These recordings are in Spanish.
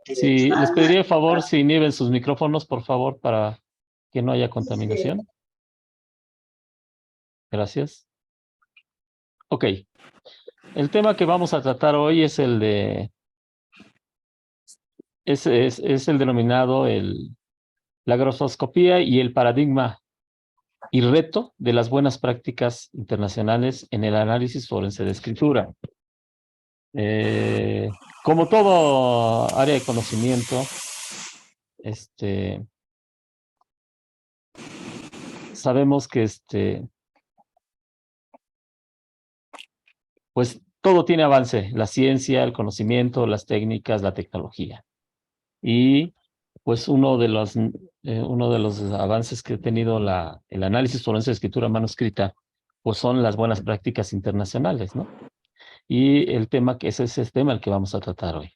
Sí, les pediría el favor si inhiben sus micrófonos, por favor, para que no haya contaminación. Gracias. Ok. El tema que vamos a tratar hoy es el de... Es el denominado la grafoscopía y el paradigma y reto de las buenas prácticas internacionales en el análisis forense de escritura. Como todo área de conocimiento, sabemos que pues todo tiene avance, la ciencia, el conocimiento, las técnicas, la tecnología. Y pues uno de los avances que ha tenido el análisis forense de escritura manuscrita, pues son las buenas prácticas internacionales, ¿no? Y el tema ese es el tema el que vamos a tratar hoy.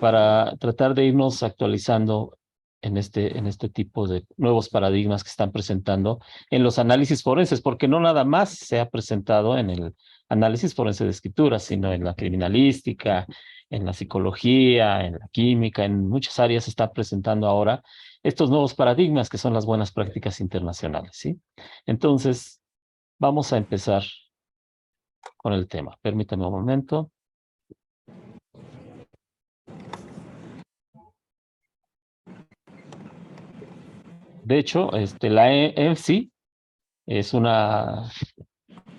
Para tratar de irnos actualizando en este tipo de nuevos paradigmas que están presentando en los análisis forenses, porque no nada más se ha presentado en el análisis forense de escritura, sino en la criminalística, en la psicología, en la química, en muchas áreas se está presentando ahora estos nuevos paradigmas que son las buenas prácticas internacionales, ¿sí? Entonces, vamos a empezar con el tema. Permítame un momento. De hecho, la EFC es una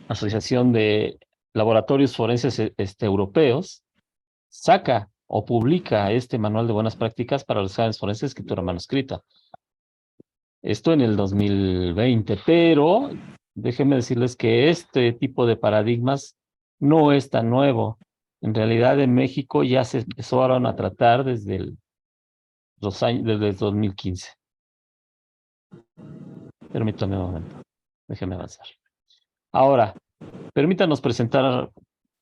asociación de laboratorios forenses europeos, saca o publica este manual de buenas prácticas para los exámenes forenses de escritura manuscrita. Esto en el 2020, pero déjenme decirles que este tipo de paradigmas no es tan nuevo. En realidad en México ya se empezaron a tratar desde el 2015. Permítame un momento. Déjenme avanzar. Ahora, permítanos presentar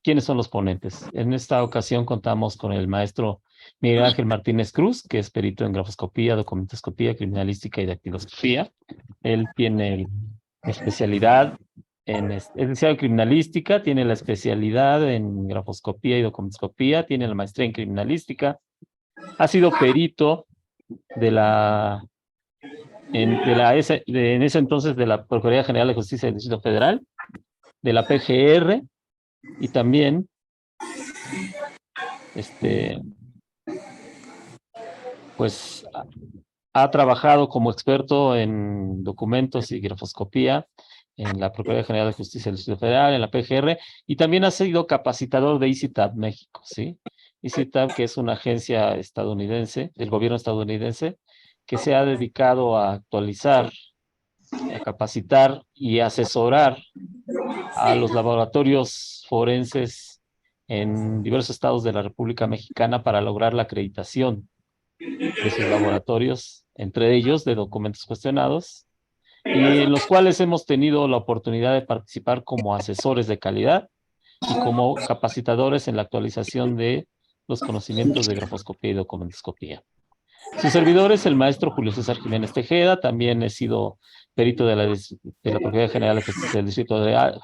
quiénes son los ponentes. En esta ocasión contamos con el maestro Miguel Ángel Martínez Cruz, que es perito en grafoscopía, documentoscopía, criminalística y dactiloscopía. Él tiene especialidad es licenciado en criminalística, tiene la especialidad en grafoscopía y documentoscopía, tiene la maestría en criminalística, ha sido perito en ese entonces de la Procuraduría General de Justicia del Distrito Federal, de la PGR, y también pues ha trabajado como experto en documentos y grafoscopía en la Procuraduría General de Justicia del Distrito Federal, en la PGR, y también ha sido capacitador de ICITAB México, ¿sí? ICITAB, que es una agencia estadounidense, del gobierno estadounidense, que se ha dedicado a actualizar, a capacitar y asesorar a los laboratorios forenses en diversos estados de la República Mexicana para lograr la acreditación de sus laboratorios, entre ellos de documentos cuestionados, y en los cuales hemos tenido la oportunidad de participar como asesores de calidad y como capacitadores en la actualización de los conocimientos de grafoscopía y documentoscopía. Su servidor es el maestro Julio César Jiménez Tejeda, también he sido perito de la Procuraduría General de Justicia del Distrito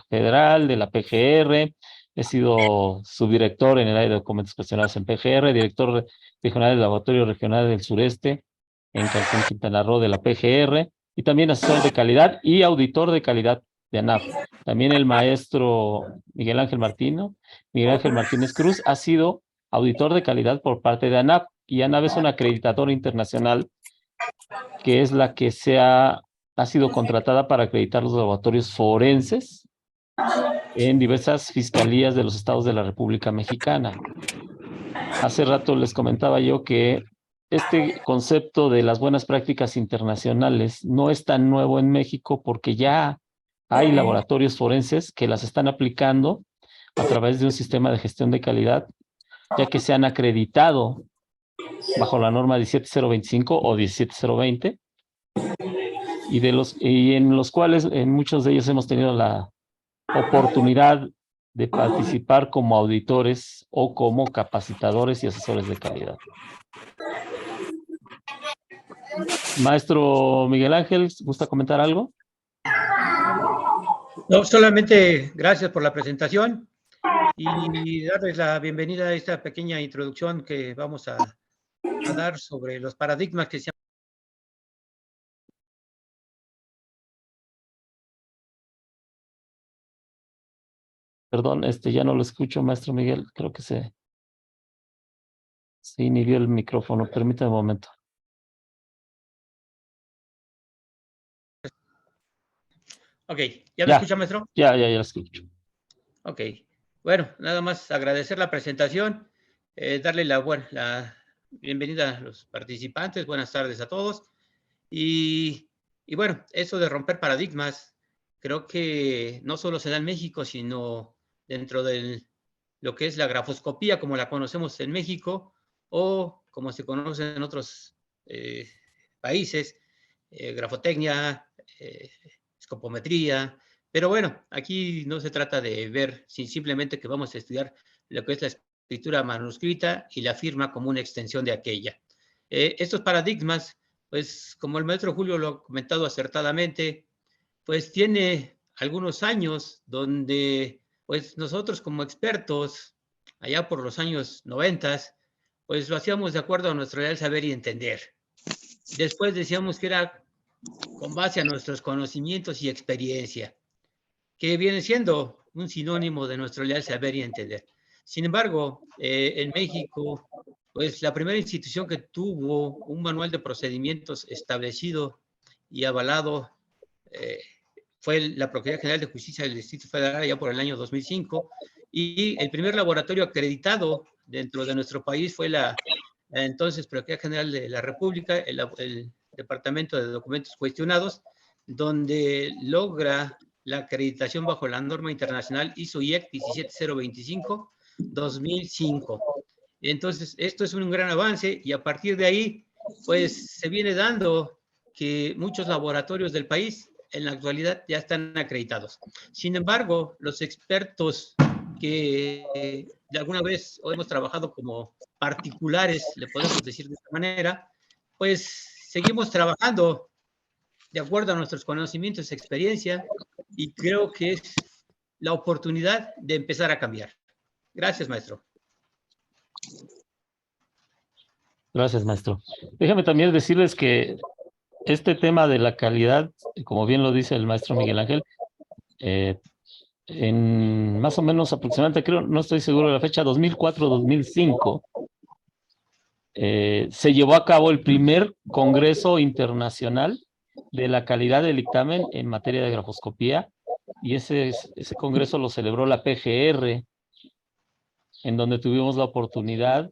Federal, de la PGR, he sido subdirector en el área de documentos cuestionados en PGR, director regional del Laboratorio Regional del Sureste en Cancún, Quintana Roo de la PGR, y también asesor de calidad y auditor de calidad de ANAP. También el maestro Miguel Ángel Martínez Cruz ha sido auditor de calidad por parte de ANAP, y ANAP es una acreditadora internacional que es la que ha sido contratada para acreditar los laboratorios forenses en diversas fiscalías de los estados de la República Mexicana. Hace rato les comentaba yo que este concepto de las buenas prácticas internacionales no es tan nuevo en México, porque ya hay laboratorios forenses que las están aplicando a través de un sistema de gestión de calidad, ya que se han acreditado bajo la norma 17025 o 17020, y en los cuales en muchos de ellos hemos tenido la oportunidad de participar como auditores o como capacitadores y asesores de calidad. Maestro Miguel Ángel, ¿gusta comentar algo? No, solamente gracias por la presentación y darles la bienvenida a esta pequeña introducción que vamos a dar sobre los paradigmas que se han... Perdón, ya no lo escucho, maestro Miguel. Creo que se inhibió el micrófono. Permítame un momento. Ok, ¿ya me Ya, escucha, maestro? ya lo escucho. Ok, bueno, nada más agradecer la presentación, darle la bienvenida a los participantes, buenas tardes a todos. Y, y bueno, eso de romper paradigmas, creo que no solo se da en México, sino dentro de lo que es la grafoscopía, como la conocemos en México, o como se conoce en otros eh, países, grafotecnia, escopometría. Pero bueno, aquí no se trata de ver simplemente que vamos a estudiar lo que es la escritura manuscrita y la firma como una extensión de aquella. Estos paradigmas, pues como el maestro Julio lo ha comentado acertadamente, pues tiene algunos años donde pues nosotros como expertos, allá por los años 90, pues lo hacíamos de acuerdo a nuestro real saber y entender. Después decíamos que era con base a nuestros conocimientos y experiencia, que viene siendo un sinónimo de nuestro real saber y entender. Sin embargo, en México, pues la primera institución que tuvo un manual de procedimientos establecido y avalado eh, fue la Procuraduría General de Justicia del Distrito Federal ya por el año 2005, y el primer laboratorio acreditado dentro de nuestro país fue la entonces Procuraduría General de la República, el Departamento de Documentos Cuestionados, donde logra la acreditación bajo la norma internacional ISO-IEC 17025-2005. Entonces, esto es un gran avance y a partir de ahí, pues se viene dando que muchos laboratorios del país en la actualidad ya están acreditados. Sin embargo, los expertos que de alguna vez hemos trabajado como particulares, le podemos decir de esta manera, pues seguimos trabajando de acuerdo a nuestros conocimientos y experiencia y creo que es la oportunidad de empezar a cambiar. Gracias, maestro. Gracias, maestro. Déjame también decirles que este tema de la calidad, como bien lo dice el maestro Miguel Ángel, eh, en más o menos aproximadamente, creo, no estoy seguro de la fecha, 2004-2005, se llevó a cabo el primer Congreso Internacional de la Calidad del Dictamen en materia de grafoscopía, y ese congreso lo celebró la PGR, en donde tuvimos la oportunidad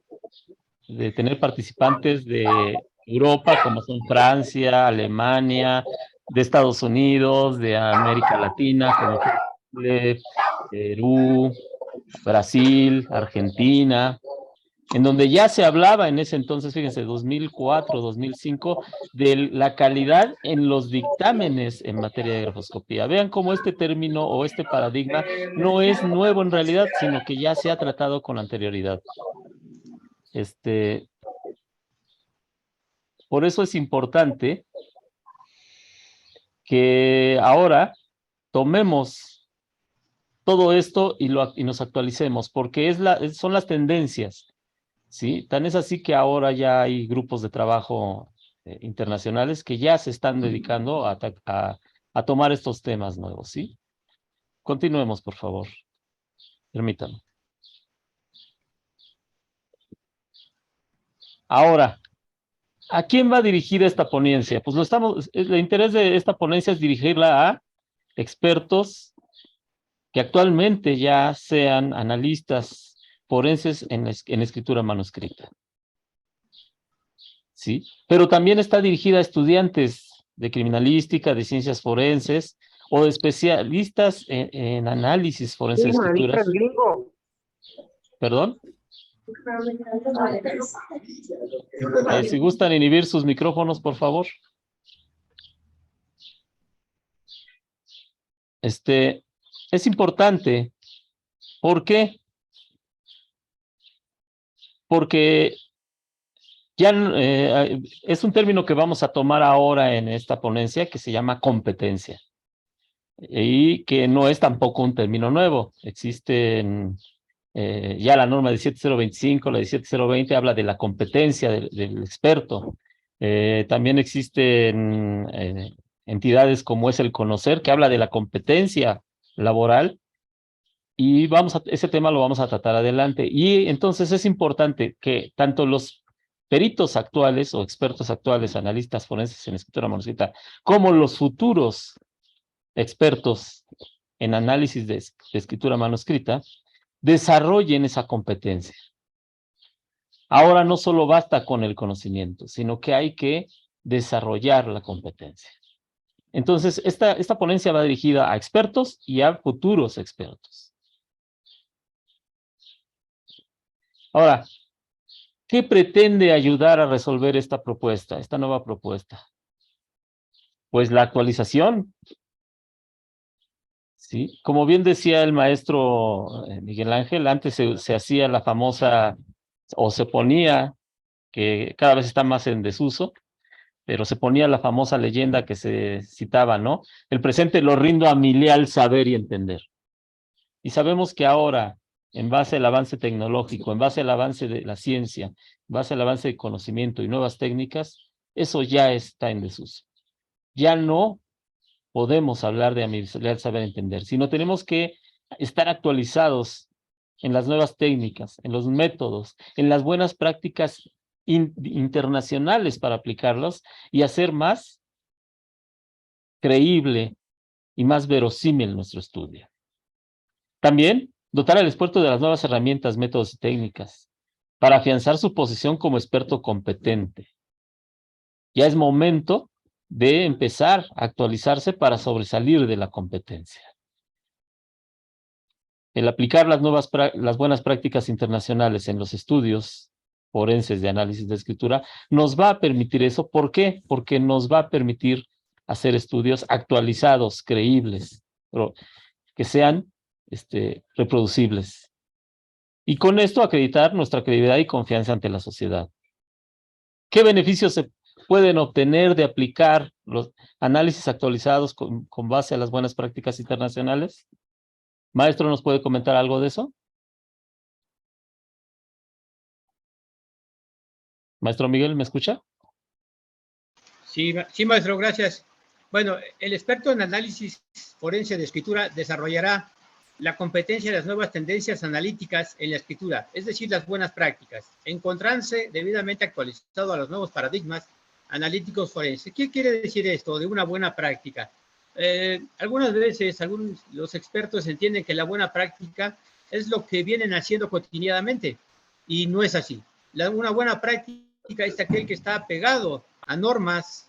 de tener participantes de Europa, como son Francia, Alemania, de Estados Unidos, de América Latina, como Chile, Perú, Brasil, Argentina, en donde ya se hablaba en ese entonces, fíjense, 2004, 2005, de la calidad en los dictámenes en materia de grafoscopía. Vean cómo este término o este paradigma no es nuevo en realidad, sino que ya se ha tratado con anterioridad. Por eso es importante que ahora tomemos todo esto y nos actualicemos, porque son las tendencias, ¿sí? Tan es así que ahora ya hay grupos de trabajo internacionales que ya se están dedicando a tomar estos temas nuevos, ¿sí? Continuemos, por favor. Permítanme. Ahora, ¿a quién va dirigida esta ponencia? Pues el interés de esta ponencia es dirigirla a expertos que actualmente ya sean analistas forenses en escritura manuscrita. ¿Sí? Pero también está dirigida a estudiantes de criminalística, de ciencias forenses o de especialistas en análisis forense de escrituras. ¿Perdón? Si gustan inhibir sus micrófonos, por favor. Es importante. ¿Por qué? Porque ya es un término que vamos a tomar ahora en esta ponencia que se llama competencia. y que no es tampoco un término nuevo. Existen ya la norma 17025, la 17020 habla de la competencia del experto. También existen entidades como es el Conocer, que habla de la competencia laboral, y ese tema lo vamos a tratar adelante. Y entonces es importante que tanto los peritos actuales o expertos actuales, analistas forenses en escritura manuscrita, como los futuros expertos en análisis de escritura manuscrita, desarrollen esa competencia. Ahora no solo basta con el conocimiento, sino que hay que desarrollar la competencia. Entonces, esta ponencia va dirigida a expertos y a futuros expertos. Ahora, ¿qué pretende ayudar a resolver esta propuesta, esta nueva propuesta? Pues la actualización, ¿sí? Como bien decía el maestro Miguel Ángel, antes se hacía la famosa, o se ponía, que cada vez está más en desuso, pero se ponía la famosa leyenda que se citaba, ¿no? El presente lo rindo a mi leal saber y entender. Y sabemos que ahora, en base al avance tecnológico, en base al avance de la ciencia, en base al avance de conocimiento y nuevas técnicas, eso ya está en desuso. Ya no podemos hablar de a mi leal saber entender, sino tenemos que estar actualizados en las nuevas técnicas, en los métodos, en las buenas prácticas internacionales para aplicarlos y hacer más creíble y más verosímil nuestro estudio. También, dotar al experto de las nuevas herramientas, métodos y técnicas para afianzar su posición como experto competente. Ya es momento de empezar a actualizarse para sobresalir de la competencia. El aplicar las buenas prácticas internacionales en los estudios forenses de análisis de escritura nos va a permitir eso. ¿Por qué? Porque nos va a permitir hacer estudios actualizados, creíbles, pero que sean reproducibles. Y con esto acreditar nuestra credibilidad y confianza ante la sociedad. ¿Qué beneficios se pueden obtener de aplicar los análisis actualizados con base a las buenas prácticas internacionales? Maestro, ¿nos puede comentar algo de eso? Maestro Miguel, ¿me escucha? Sí, sí, maestro, gracias. Bueno, el experto en análisis forense de escritura desarrollará la competencia de las nuevas tendencias analíticas en la escritura, es decir, las buenas prácticas, encontrándose debidamente actualizado a los nuevos paradigmas analíticos forenses. ¿Qué quiere decir esto de una buena práctica? Algunas veces los expertos entienden que la buena práctica es lo que vienen haciendo cotidianamente y no es así. Una buena práctica es aquel que está pegado a normas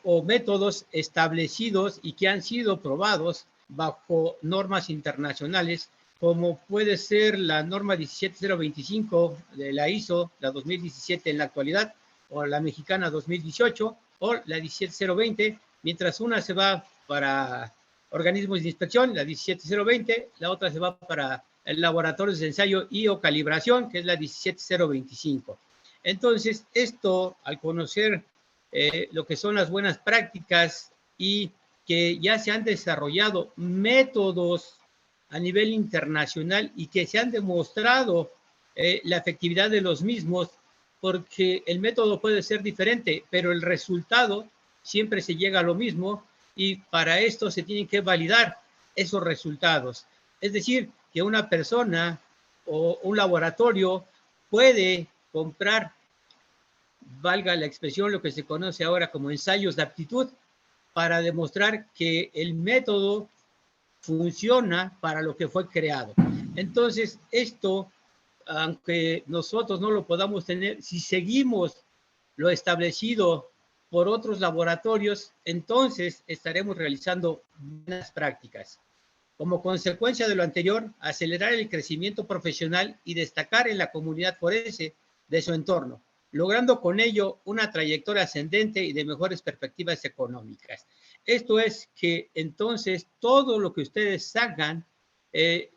o métodos establecidos y que han sido probados bajo normas internacionales, como puede ser la norma 17025 de la ISO, la 2017 en la actualidad, o la mexicana 2018, o la 17020, mientras una se va para organismos de inspección, la 17020, la otra se va para laboratorios de ensayo y o calibración, que es la 17025. Entonces, esto, al conocer lo que son las buenas prácticas y que ya se han desarrollado métodos a nivel internacional y que se han demostrado la efectividad de los mismos, porque el método puede ser diferente, pero el resultado siempre se llega a lo mismo y para esto se tienen que validar esos resultados. Es decir, que una persona o un laboratorio puede comprar, valga la expresión, lo que se conoce ahora como ensayos de aptitud, para demostrar que el método funciona para lo que fue creado. Entonces, esto, aunque nosotros no lo podamos tener, si seguimos lo establecido por otros laboratorios, entonces estaremos realizando buenas prácticas. Como consecuencia de lo anterior, acelerar el crecimiento profesional y destacar en la comunidad forense de su entorno, logrando con ello una trayectoria ascendente y de mejores perspectivas económicas. Esto es que entonces todo lo que ustedes hagan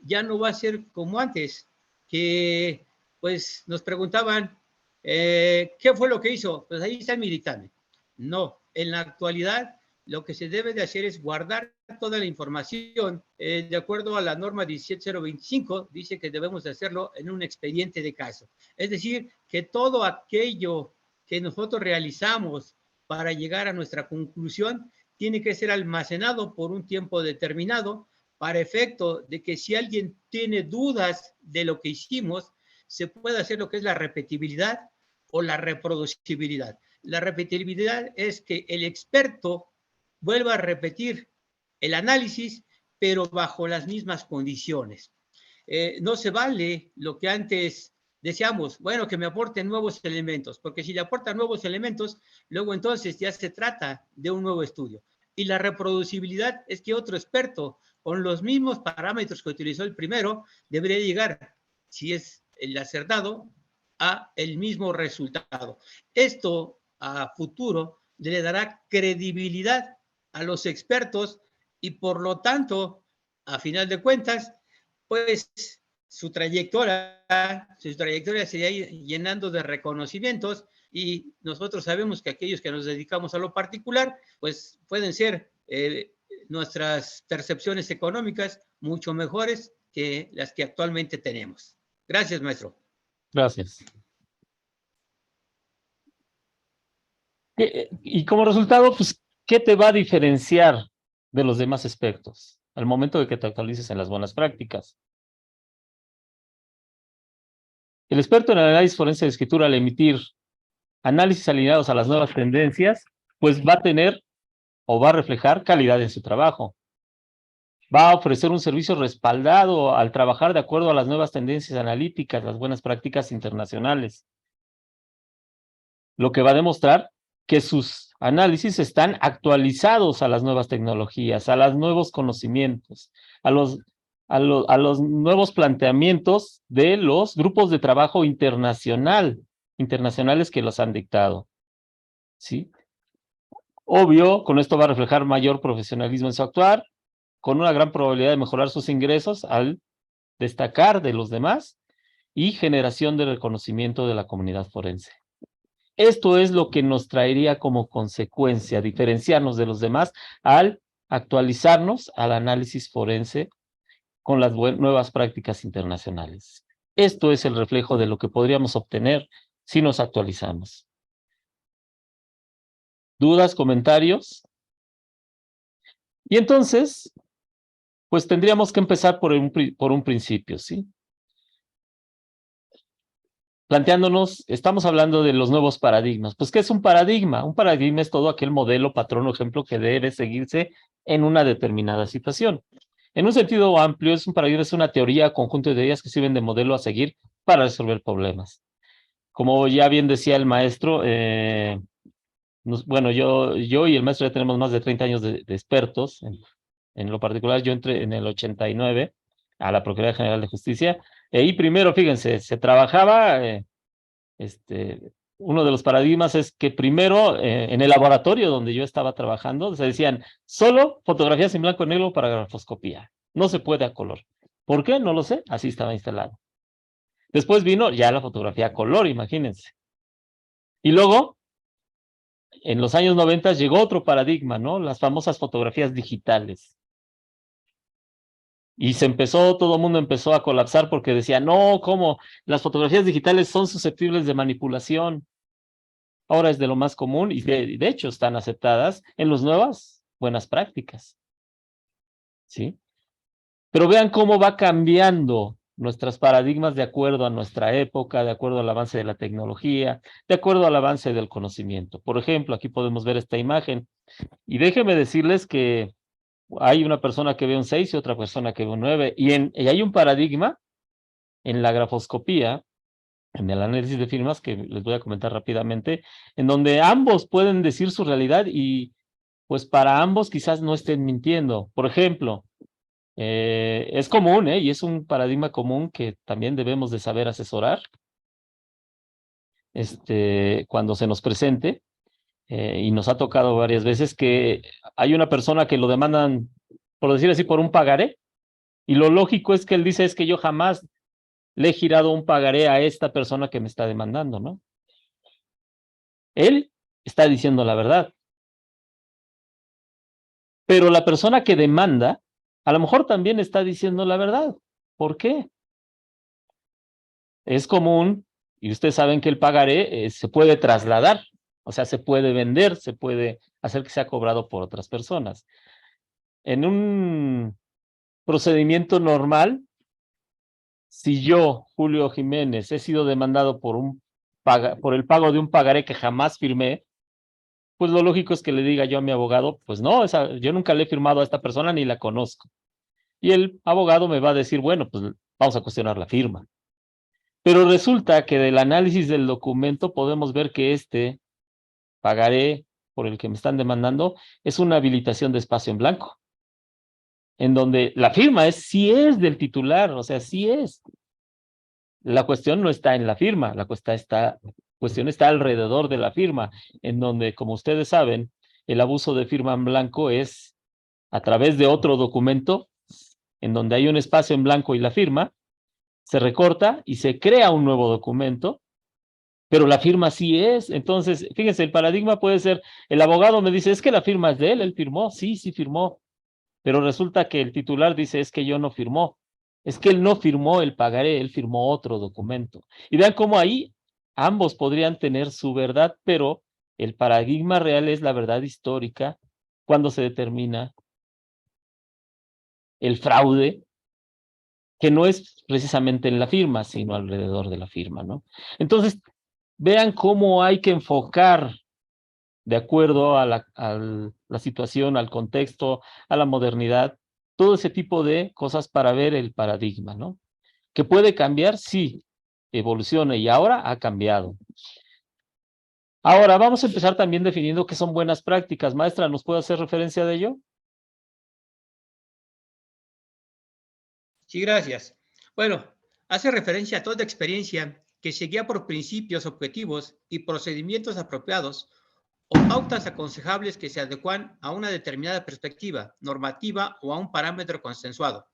ya no va a ser como antes, que pues nos preguntaban, ¿qué fue lo que hizo? Pues ahí está el dictamen. No, en la actualidad lo que se debe de hacer es guardar toda la información. De acuerdo a la norma 17025, dice que debemos de hacerlo en un expediente de caso. Es decir, que todo aquello que nosotros realizamos para llegar a nuestra conclusión tiene que ser almacenado por un tiempo determinado para efecto de que si alguien tiene dudas de lo que hicimos, se puede hacer lo que es la repetibilidad o la reproducibilidad. La repetibilidad es que el experto vuelva a repetir el análisis, pero bajo las mismas condiciones. No se vale lo que antes deseamos, bueno, que me aporten nuevos elementos, porque si le aportan nuevos elementos, luego entonces ya se trata de un nuevo estudio. Y la reproducibilidad es que otro experto, con los mismos parámetros que utilizó el primero, debería llegar, si es el acertado, a el mismo resultado. Esto a futuro le dará credibilidad a los expertos y por lo tanto, a final de cuentas, pues su trayectoria sería llenando de reconocimientos y nosotros sabemos que aquellos que nos dedicamos a lo particular, pues pueden ser nuestras percepciones económicas mucho mejores que las que actualmente tenemos. Gracias, maestro. Gracias. Y como resultado, pues, ¿qué te va a diferenciar de los demás expertos al momento de que te actualices en las buenas prácticas? El experto en análisis forense de escritura, al emitir análisis alineados a las nuevas tendencias, pues va a tener o va a reflejar calidad en su trabajo. Va a ofrecer un servicio respaldado al trabajar de acuerdo a las nuevas tendencias analíticas, las buenas prácticas internacionales. Lo que va a demostrar que sus análisis están actualizados a las nuevas tecnologías, a los nuevos conocimientos, a los nuevos planteamientos de los grupos de trabajo internacionales que los han dictado. ¿Sí? Obvio, con esto va a reflejar mayor profesionalismo en su actuar, con una gran probabilidad de mejorar sus ingresos al destacar de los demás y generación de reconocimiento de la comunidad forense. Esto es lo que nos traería como consecuencia diferenciarnos de los demás al actualizarnos al análisis forense con las nuevas prácticas internacionales. Esto es el reflejo de lo que podríamos obtener si nos actualizamos. ¿Dudas, comentarios? Y entonces, pues tendríamos que empezar por un principio, ¿sí? Planteándonos, estamos hablando de los nuevos paradigmas. Pues, ¿qué es un paradigma? Un paradigma es todo aquel modelo, patrón o ejemplo que debe seguirse en una determinada situación. En un sentido amplio, un paradigma es una teoría, conjunto de ideas que sirven de modelo a seguir para resolver problemas. Como ya bien decía el maestro, bueno, yo y el maestro ya tenemos más de 30 años de expertos. En lo particular, yo entré en el 89 a la Procuraduría General de Justicia, y primero, fíjense, se trabajaba, uno de los paradigmas es que primero, en el laboratorio donde yo estaba trabajando, se decían, solo fotografías en blanco y negro para grafoscopía, no se puede a color. ¿Por qué? No lo sé, así estaba instalado. Después vino ya la fotografía a color, imagínense. Y luego, en los años 90 llegó otro paradigma, ¿no? Las famosas fotografías digitales. Y todo el mundo empezó a colapsar porque decía, no, ¿cómo? Las fotografías digitales son susceptibles de manipulación. Ahora es de lo más común y de hecho están aceptadas en las nuevas buenas prácticas. ¿Sí? Pero vean cómo va cambiando nuestros paradigmas de acuerdo a nuestra época, de acuerdo al avance de la tecnología, de acuerdo al avance del conocimiento. Por ejemplo, aquí podemos ver esta imagen. Y déjenme decirles que hay una persona que ve un 6 y otra persona que ve un 9. Y hay un paradigma en la grafoscopía, en el análisis de firmas, que les voy a comentar rápidamente, en donde ambos pueden decir su realidad y pues para ambos quizás no estén mintiendo. Por ejemplo, es común, y es un paradigma común que también debemos de saber asesorar, cuando se nos presente, y nos ha tocado varias veces que hay una persona que lo demandan, por decir así, por un pagaré, y lo lógico es que él dice, es que yo jamás le he girado un pagaré a esta persona que me está demandando, ¿no? Él está diciendo la verdad. Pero la persona que demanda, a lo mejor también está diciendo la verdad. ¿Por qué? Es común, y ustedes saben que el pagaré se puede trasladar, o sea, se puede vender, se puede hacer que sea cobrado por otras personas. En un procedimiento normal, si yo, Julio Jiménez, he sido demandado por el pago de un pagaré que jamás firmé, pues lo lógico es que le diga yo a mi abogado, pues no, yo nunca le he firmado a esta persona ni la conozco. Y el abogado me va a decir, bueno, pues vamos a cuestionar la firma. Pero resulta que del análisis del documento podemos ver que este pagaré por el que me están demandando es una habilitación de espacio en blanco, en donde la firma sí es del titular, o sea, sí es. La cuestión no está en la firma, cuestión está alrededor de la firma, en donde, como ustedes saben, el abuso de firma en blanco es a través de otro documento, en donde hay un espacio en blanco y la firma, se recorta y se crea un nuevo documento, pero la firma sí es. Entonces, fíjense, el paradigma puede ser, el abogado me dice, es que la firma es de él firmó, sí, sí firmó, pero resulta que el titular dice, es que yo no firmó, es que él no firmó el pagaré, él firmó otro documento. Y vean cómo ahí ambos podrían tener su verdad, pero el paradigma real es la verdad histórica cuando se determina el fraude, que no es precisamente en la firma, sino alrededor de la firma, ¿no? Entonces, vean cómo hay que enfocar de acuerdo a la situación, al contexto, a la modernidad, todo ese tipo de cosas para ver el paradigma, ¿no? ¿Que puede cambiar? Sí, evoluciona y ahora ha cambiado. Ahora, vamos a empezar también definiendo qué son buenas prácticas. Maestra, ¿nos puede hacer referencia de ello? Sí, gracias. Bueno, hace referencia a toda experiencia que se guía por principios, objetivos y procedimientos apropiados o pautas aconsejables que se adecuan a una determinada perspectiva normativa o a un parámetro consensuado,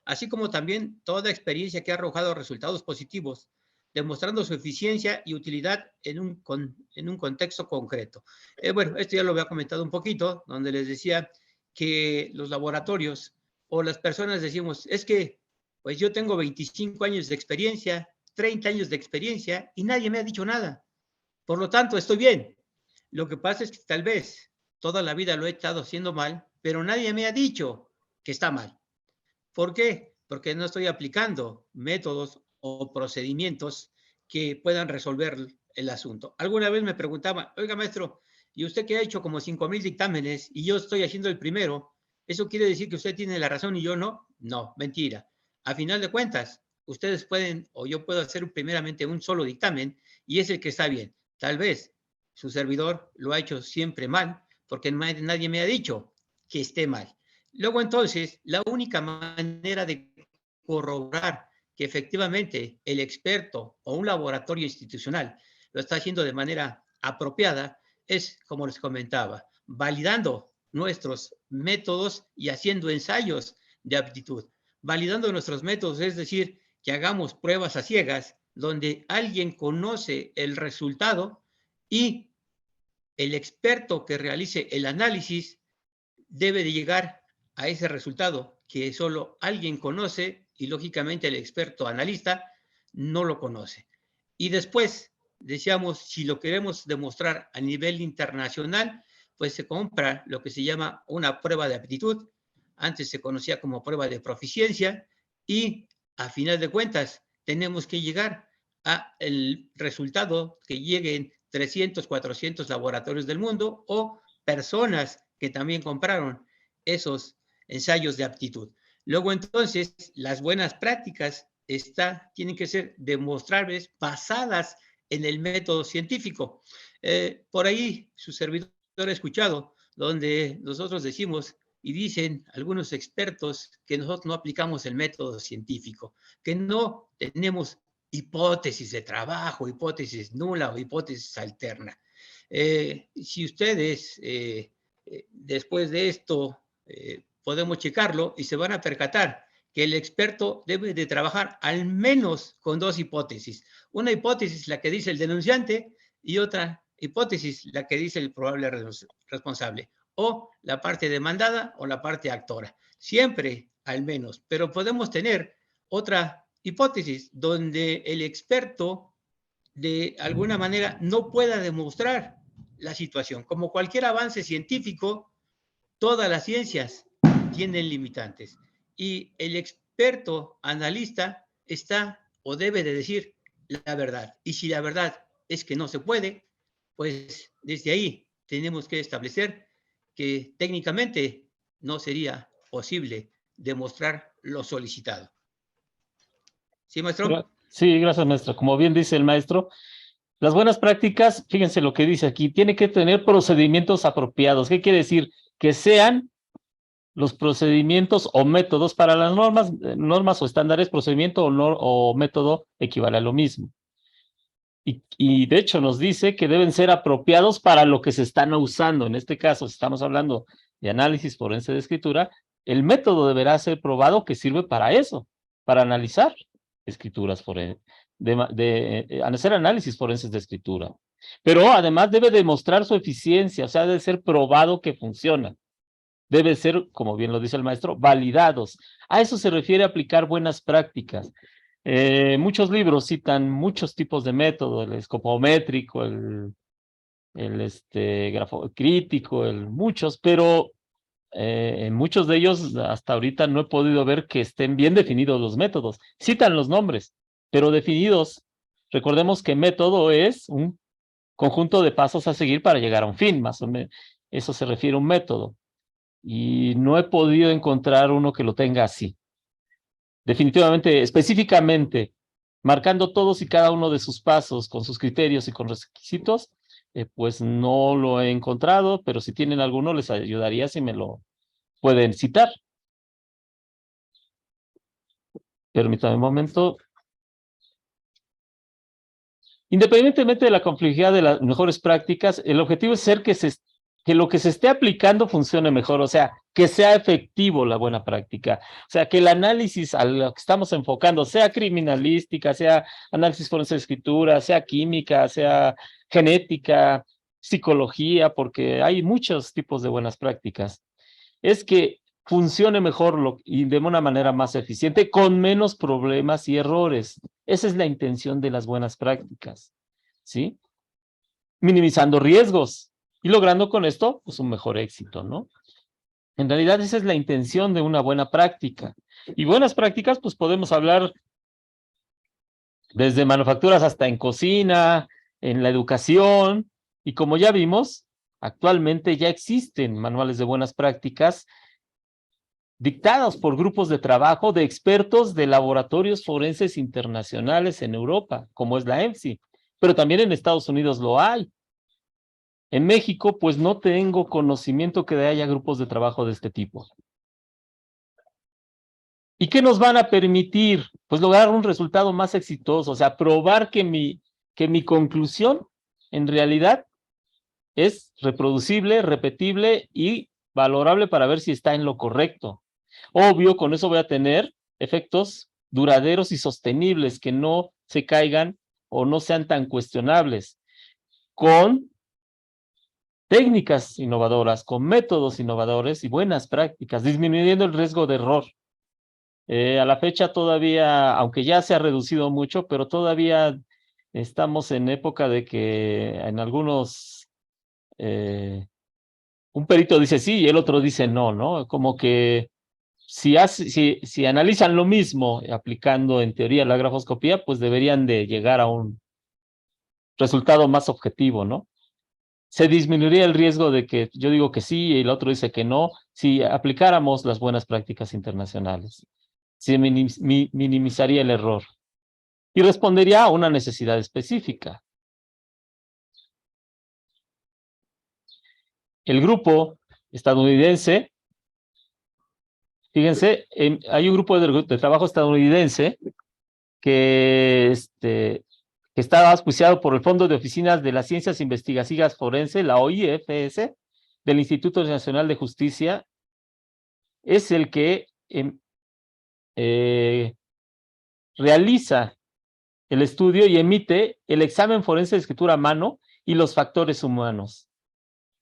así como también toda experiencia que ha arrojado resultados positivos, demostrando su eficiencia y utilidad en un contexto concreto. Bueno, esto ya lo había comentado un poquito, donde les decía que los laboratorios o las personas decimos, es que pues yo tengo 25 años de experiencia, 30 años de experiencia y nadie me ha dicho nada. Por lo tanto, estoy bien. Lo que pasa es que tal vez toda la vida lo he estado haciendo mal, pero nadie me ha dicho que está mal. ¿Por qué? Porque no estoy aplicando métodos o procedimientos que puedan resolver el asunto. Alguna vez me preguntaban, oiga maestro, ¿y usted que ha hecho como 5,000 dictámenes y yo estoy haciendo el primero? ¿Eso quiere decir que usted tiene la razón y yo no? No, mentira. A final de cuentas, ustedes pueden o yo puedo hacer primeramente un solo dictamen y es el que está bien. Tal vez su servidor lo ha hecho siempre mal porque nadie me ha dicho que esté mal. Luego entonces, la única manera de corroborar que efectivamente el experto o un laboratorio institucional lo está haciendo de manera apropiada es, como les comentaba, validando nuestros métodos y haciendo ensayos de aptitud. Validando nuestros métodos, es decir, que hagamos pruebas a ciegas donde alguien conoce el resultado y el experto que realice el análisis debe de llegar a ese resultado que solo alguien conoce y lógicamente el experto analista no lo conoce. Y después, decíamos, si lo queremos demostrar a nivel internacional, pues se compra lo que se llama una prueba de aptitud, antes se conocía como prueba de proficiencia, y a final de cuentas tenemos que llegar a el resultado que lleguen 300, 400 laboratorios del mundo o personas que también compraron esos ensayos de aptitud. Luego entonces, las buenas prácticas tienen que ser demostrables basadas en el método científico. Por ahí su servidor ha escuchado donde nosotros decimos y dicen algunos expertos que nosotros no aplicamos el método científico, que no tenemos hipótesis de trabajo, hipótesis nula o hipótesis alterna. Si ustedes después de esto podemos checarlo y se van a percatar que el experto debe de trabajar al menos con dos hipótesis. Una hipótesis, la que dice el denunciante, y otra hipótesis, la que dice el probable responsable. o la parte demandada o la parte actora. Siempre, al menos, pero podemos tener otra hipótesis donde el experto de alguna manera no pueda demostrar la situación. Como cualquier avance científico, todas las ciencias tienen limitantes y el experto analista está o debe de decir la verdad. Y si la verdad es que no se puede, pues desde ahí tenemos que establecer que técnicamente no sería posible demostrar lo solicitado. ¿Sí, maestro? Sí, gracias, maestro. Como bien dice el maestro, las buenas prácticas, fíjense lo que dice aquí, tiene que tener procedimientos apropiados. ¿Qué quiere decir? Que sean los procedimientos o métodos para las normas o estándares, procedimiento o método equivale a lo mismo. Y de hecho nos dice que deben ser apropiados para lo que se están usando. En este caso, si estamos hablando de análisis forense de escritura, el método deberá ser probado que sirve para eso, para analizar escrituras forenses, hacer análisis forenses de escritura. Pero además debe demostrar su eficiencia, o sea, debe ser probado que funciona. Debe ser, como bien lo dice el maestro, validados. A eso se refiere aplicar buenas prácticas. Muchos libros citan muchos tipos de método, el escopométrico, grafo crítico, muchos, pero en muchos de ellos hasta ahorita no he podido ver que estén bien definidos los métodos. Citan los nombres, pero definidos. Recordemos que método es un conjunto de pasos a seguir para llegar a un fin, más o menos. Eso se refiere a un método. Y no he podido encontrar uno que lo tenga así. Definitivamente, específicamente, marcando todos y cada uno de sus pasos con sus criterios y con requisitos, pues no lo he encontrado, pero si tienen alguno les ayudaría si me lo pueden citar. Permítame un momento. Independientemente de la complejidad de las mejores prácticas, el objetivo es ser que lo que se esté aplicando funcione mejor, o sea, que sea efectivo la buena práctica, o sea, que el análisis a lo que estamos enfocando, sea criminalística, sea análisis forense de escritura, sea química, sea genética, psicología, porque hay muchos tipos de buenas prácticas, es que funcione mejor y de una manera más eficiente, con menos problemas y errores. Esa es la intención de las buenas prácticas, ¿sí? Minimizando riesgos y logrando con esto, pues, un mejor éxito, ¿no? En realidad esa es la intención de una buena práctica. Y buenas prácticas, pues podemos hablar desde manufacturas hasta en cocina, en la educación, y como ya vimos, actualmente ya existen manuales de buenas prácticas dictados por grupos de trabajo de expertos de laboratorios forenses internacionales en Europa, como es la EMSI, pero también en Estados Unidos lo hay. En México, pues no tengo conocimiento que haya grupos de trabajo de este tipo. ¿Y qué nos van a permitir? Pues lograr un resultado más exitoso, o sea, probar que mi conclusión en realidad es reproducible, repetible y valorable para ver si está en lo correcto. Obvio, con eso voy a tener efectos duraderos y sostenibles que no se caigan o no sean tan cuestionables, con técnicas innovadoras, con métodos innovadores y buenas prácticas, disminuyendo el riesgo de error. A la fecha todavía, aunque ya se ha reducido mucho, pero todavía estamos en época de que en algunos un perito dice sí y el otro dice no, ¿no? Como que si analizan lo mismo aplicando en teoría la grafoscopía, pues deberían de llegar a un resultado más objetivo, ¿no? Se disminuiría el riesgo de que yo digo que sí y el otro dice que no, si aplicáramos las buenas prácticas internacionales. Se minimizaría el error y respondería a una necesidad específica. El grupo estadounidense, fíjense, hay un grupo de trabajo estadounidense que estaba auspiciado por el Fondo de Oficinas de las Ciencias Investigativas Forense, la OIFS, del Instituto Nacional de Justicia, es el que realiza el estudio y emite el examen forense de escritura a mano y los factores humanos,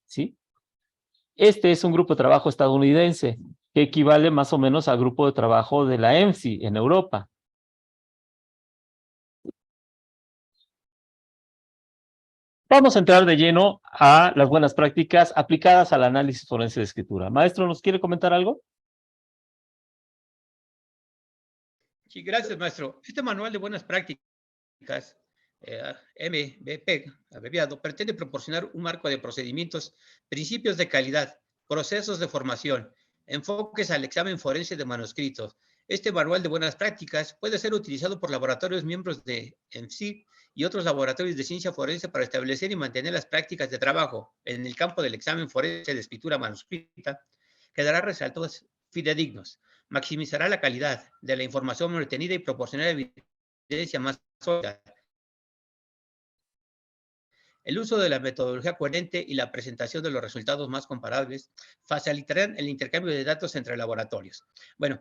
¿sí? Este es un grupo de trabajo estadounidense que equivale más o menos al grupo de trabajo de la EMSI en Europa. Vamos a entrar de lleno a las buenas prácticas aplicadas al análisis forense de escritura. Maestro, ¿nos quiere comentar algo? Sí, gracias, maestro. Este manual de buenas prácticas, MBP, abreviado, pretende proporcionar un marco de procedimientos, principios de calidad, procesos de formación, enfoques al examen forense de manuscritos. Este manual de buenas prácticas puede ser utilizado por laboratorios miembros de EMSI y otros laboratorios de ciencia forense para establecer y mantener las prácticas de trabajo en el campo del examen forense de escritura manuscrita, que dará resultados fidedignos, maximizará la calidad de la información obtenida y proporcionará evidencia más sólida. El uso de la metodología coherente y la presentación de los resultados más comparables facilitarán el intercambio de datos entre laboratorios. Bueno,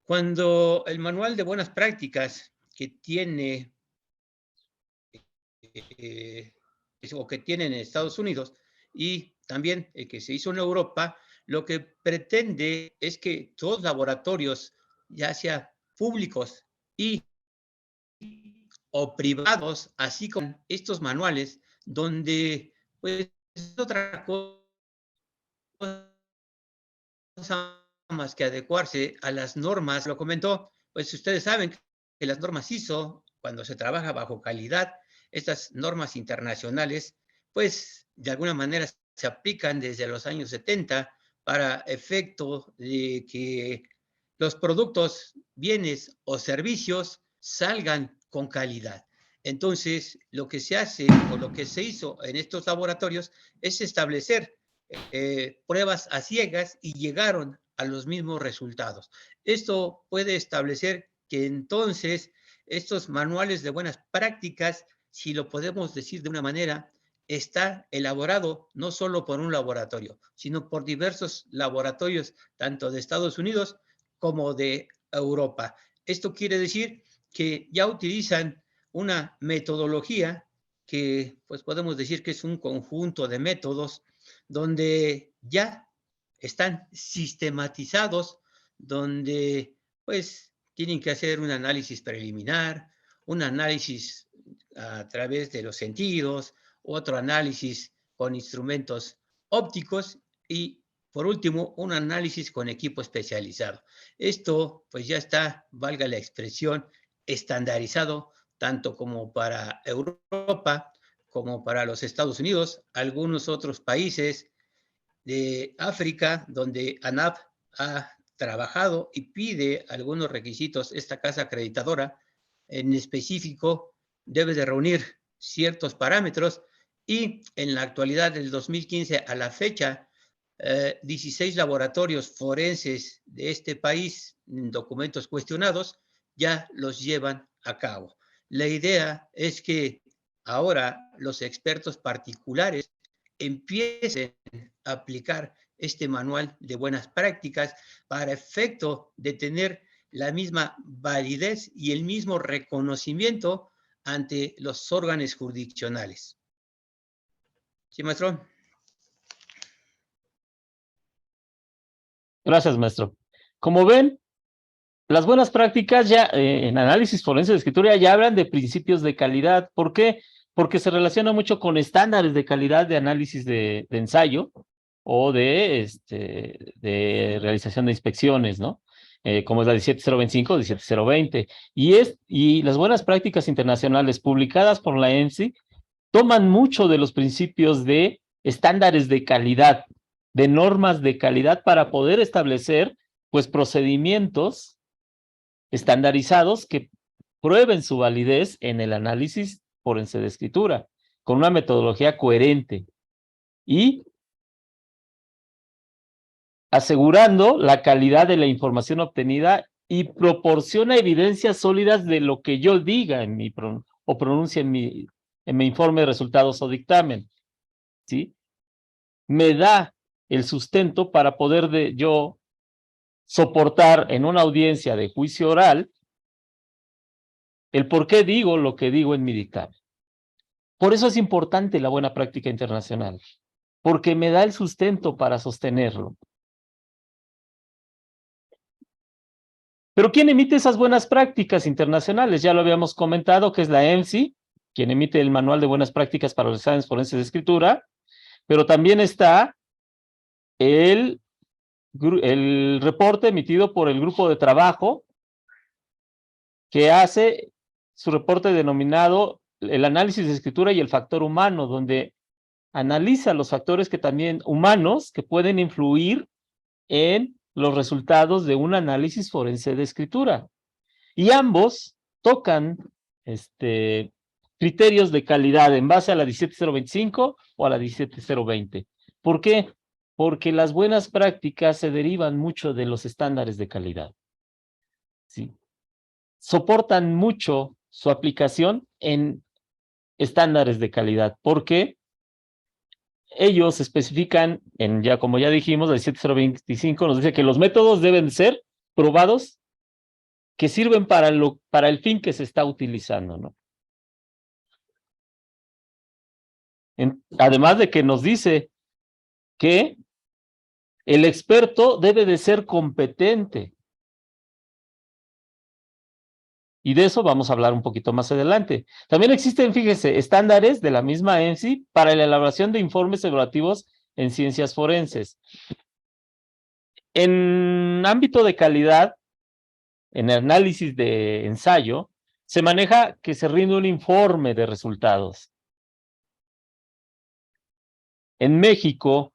cuando el manual de buenas prácticas que tiene o que tienen en Estados Unidos y también el que se hizo en Europa, lo que pretende es que todos los laboratorios, ya sea públicos y o privados, así como estos manuales, donde pues es otra cosa más que adecuarse a las normas, lo comentó, pues ustedes saben que las normas ISO, cuando se trabaja bajo calidad, estas normas internacionales, pues de alguna manera se aplican desde los años 70 para efecto de que los productos, bienes o servicios salgan con calidad. Entonces, lo que se hace o lo que se hizo en estos laboratorios es establecer pruebas a ciegas y llegaron a los mismos resultados. Esto puede establecer que entonces estos manuales de buenas prácticas, si lo podemos decir de una manera, está elaborado no solo por un laboratorio, sino por diversos laboratorios, tanto de Estados Unidos como de Europa. Esto quiere decir que ya utilizan una metodología que pues podemos decir que es un conjunto de métodos donde ya están sistematizados, donde pues tienen que hacer un análisis preliminar, un análisis a través de los sentidos, otro análisis con instrumentos ópticos y por último un análisis con equipo especializado. Esto pues ya está, valga la expresión, estandarizado tanto como para Europa como para los Estados Unidos, algunos otros países de África, donde ANAP ha trabajado y pide algunos requisitos. Esta casa acreditadora, en específico, debe de reunir ciertos parámetros y en la actualidad, del 2015 a la fecha, 16 laboratorios forenses de este país, documentos cuestionados, ya los llevan a cabo. La idea es que ahora los expertos particulares empiecen a aplicar este manual de buenas prácticas para efecto de tener la misma validez y el mismo reconocimiento ante los órganos jurisdiccionales. ¿Sí, maestro? Gracias, maestro. Como ven, las buenas prácticas ya en análisis forense de escritura ya hablan de principios de calidad. ¿Por qué? Porque se relaciona mucho con estándares de calidad de análisis de ensayo o de realización de inspecciones, ¿no? Como es la 17025, 17020. Y las buenas prácticas internacionales publicadas por la ENSI toman mucho de los principios de estándares de calidad, de normas de calidad para poder establecer, pues, procedimientos estandarizados que prueben su validez en el análisis forense de escritura, con una metodología coherente y asegurando la calidad de la información obtenida y proporciona evidencias sólidas de lo que yo diga en mi o pronuncie en mi informe de resultados o dictamen, ¿sí? Me da el sustento para poder yo soportar en una audiencia de juicio oral el por qué digo lo que digo en mi dictamen. Por eso es importante la buena práctica internacional, porque me da el sustento para sostenerlo. Pero ¿quién emite esas buenas prácticas internacionales? Ya lo habíamos comentado, que es la EMSI, quien emite el Manual de Buenas Prácticas para los Exámenes Forenses de Escritura, pero también está el reporte emitido por el grupo de trabajo que hace su reporte denominado el análisis de escritura y el factor humano, donde analiza los factores que también humanos que pueden influir en los resultados de un análisis forense de escritura. Y ambos tocan criterios de calidad en base a la 17025 o a la 17020. ¿Por qué? Porque las buenas prácticas se derivan mucho de los estándares de calidad. ¿Sí? Soportan mucho su aplicación en estándares de calidad. ¿Por qué? Ellos especifican, como ya dijimos, la 17025 nos dice que los métodos deben ser probados que sirven para el fin que se está utilizando, ¿no? Además de que nos dice que el experto debe de ser competente. Y de eso vamos a hablar un poquito más adelante. También existen, fíjese, estándares de la misma ENSI para la elaboración de informes evaluativos en ciencias forenses. En ámbito de calidad, en análisis de ensayo, se maneja que se rinde un informe de resultados. En México,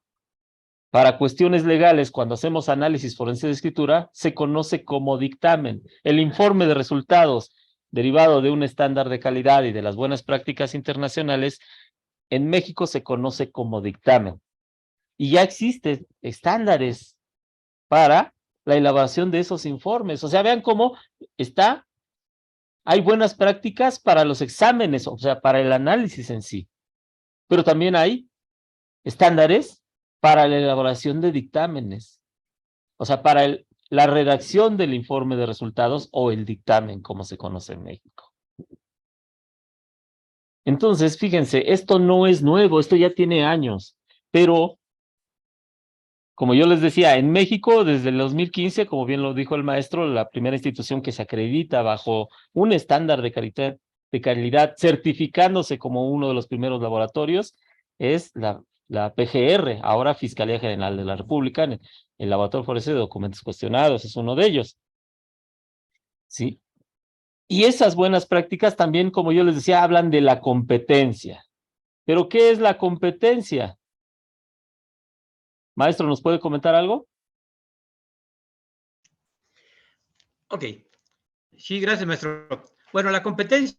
para cuestiones legales, cuando hacemos análisis forense de escritura, se conoce como dictamen. El informe de resultados derivado de un estándar de calidad y de las buenas prácticas internacionales, en México se conoce como dictamen. Y ya existen estándares para la elaboración de esos informes. O sea, vean cómo hay buenas prácticas para los exámenes, o sea, para el análisis en sí. Pero también hay estándares para la elaboración de dictámenes, o sea, para la redacción del informe de resultados o el dictamen, como se conoce en México. Entonces, fíjense, esto no es nuevo, esto ya tiene años, pero, como yo les decía, en México, desde el 2015, como bien lo dijo el maestro, la primera institución que se acredita bajo un estándar de calidad, certificándose como uno de los primeros laboratorios, es la PGR, ahora Fiscalía General de la República, el Laboratorio Forense de Documentos Cuestionados, es uno de ellos. ¿Sí? Y esas buenas prácticas también, como yo les decía, hablan de la competencia. ¿Pero qué es la competencia? Maestro, ¿nos puede comentar algo? Ok. Sí, gracias, maestro. Bueno, la competencia,